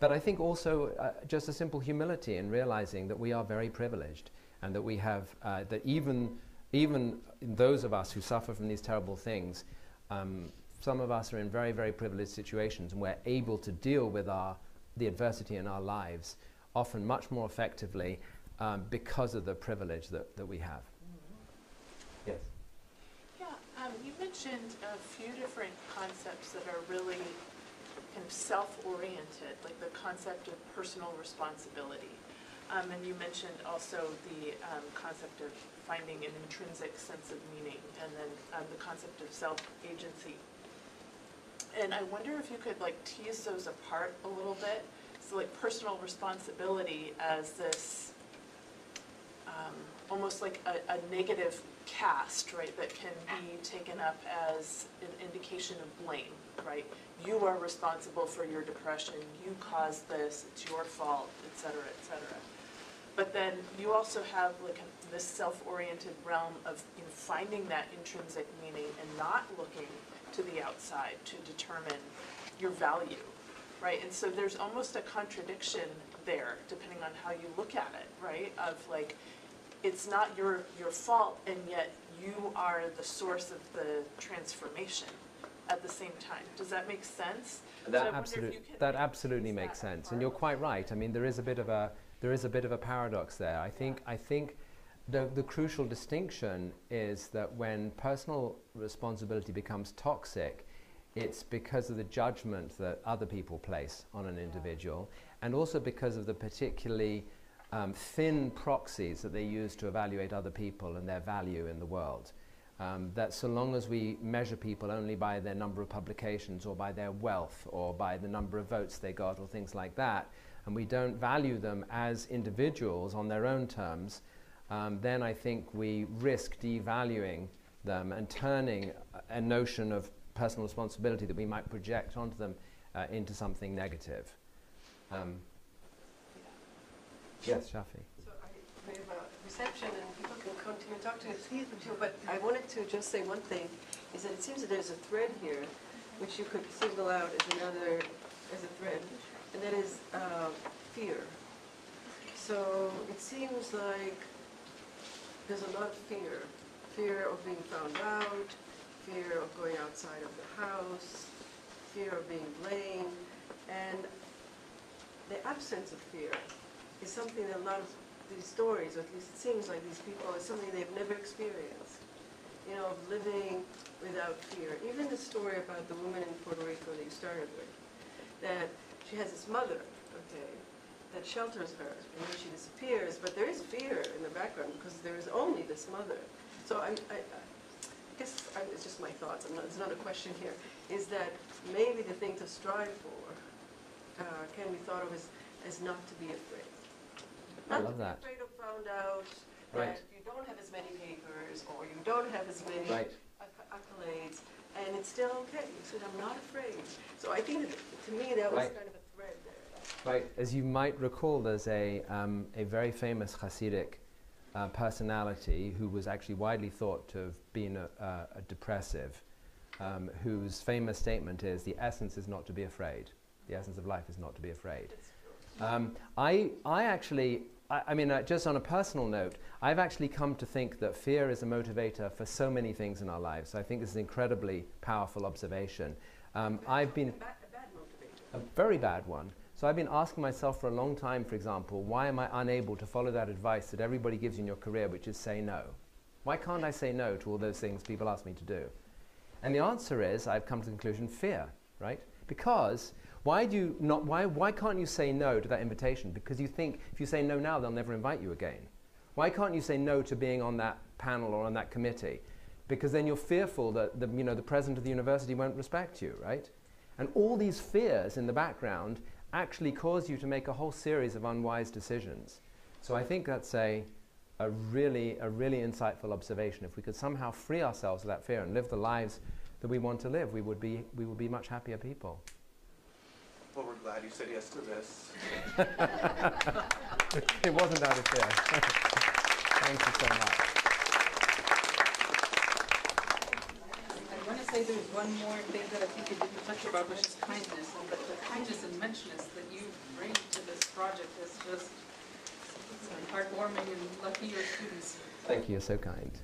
But I think also just a simple humility in realizing that we are very privileged and that we have, that even those of us who suffer from these terrible things, some of us are in very, very privileged situations and we're able to deal with the adversity in our lives often much more effectively because of the privilege that we have. Yes? Yeah, you mentioned a few different concepts that are really kind of self-oriented, like the concept of personal responsibility. And you mentioned also the concept of finding an intrinsic sense of meaning, and then the concept of self-agency. And I wonder if you could like tease those apart a little bit. So like personal responsibility as this almost like a negative cast, right, that can be taken up as an indication of blame, right? You are responsible for your depression, you caused this, it's your fault, et cetera, et cetera. But then you also have like this self-oriented realm of finding that intrinsic meaning and not looking to the outside to determine your value, right? And so there's almost a contradiction there, depending on how you look at it, right? Of like, it's not your fault, and yet you are the source of the transformation at the same time. Does that make sense? That absolutely makes sense, and you're quite right. I mean, there is a bit of a paradox there. I think the crucial distinction is that when personal responsibility becomes toxic, it's because of the judgment that other people place on an individual, and also because of the particularly thin proxies that they use to evaluate other people and their value in the world. That so long as we measure people only by their number of publications or by their wealth or by the number of votes they got or things like that, and we don't value them as individuals on their own terms, then I think we risk devaluing them and turning a notion of personal responsibility that we might project onto them into something negative. Yes, Shafi. So we have a reception and people can continue to talk to me, but I wanted to just say one thing, is that it seems that there's a thread here which you could single out as a thread, and that is fear. So it seems like there's a lot of fear fear of being found out, fear of going outside of the house, fear of being blamed, and the absence of fear is something that a lot of these stories, or at least it seems like these people, is something they've never experienced, you know, of living without fear. Even the story about the woman in Puerto Rico that you started with, that she has this mother, okay, that shelters her, and then she disappears, but there is fear in the background because there is only this mother. So I guess it's just my thoughts, it's not a question here, is that maybe the thing to strive for can be thought of as not to be afraid. I love that. Not to be afraid of found out, Right. that you don't have as many papers, or you don't have as many Right. accolades, and it's still okay. You said, I'm not afraid. So I think that, to me, that was Right. kind of a thread there. Right. As you might recall, there's a very famous Hasidic personality who was actually widely thought to have been a depressive, whose famous statement is, the essence is not to be afraid. The essence of life is not to be afraid. I mean, just on a personal note, I've actually come to think that fear is a motivator for so many things in our lives. So I think this is an incredibly powerful observation. I've been a very bad one. So I've been asking myself for a long time, for example, why am I unable to follow that advice that everybody gives you in your career, which is say no? Why can't I say no to all those things people ask me to do? And the answer is, I've come to the conclusion, fear, right? Because why can't you say no to that invitation? Because you think if you say no now, they'll never invite you again. Why can't you say no to being on that panel or on that committee? Because then you're fearful that the president of the university won't respect you, right? And all these fears in the background actually cause you to make a whole series of unwise decisions. So I think that's a really insightful observation. If we could somehow free ourselves of that fear and live the lives that we want to live, we would be much happier people. Well, we're glad you said yes to this. It wasn't out of fear. Thank you so much. I want to say there's one more thing that I think you didn't touch about, which is kindness. And the kindness and menschness that you bring to this project is just heartwarming, and lucky your students. Thank you, you're so kind.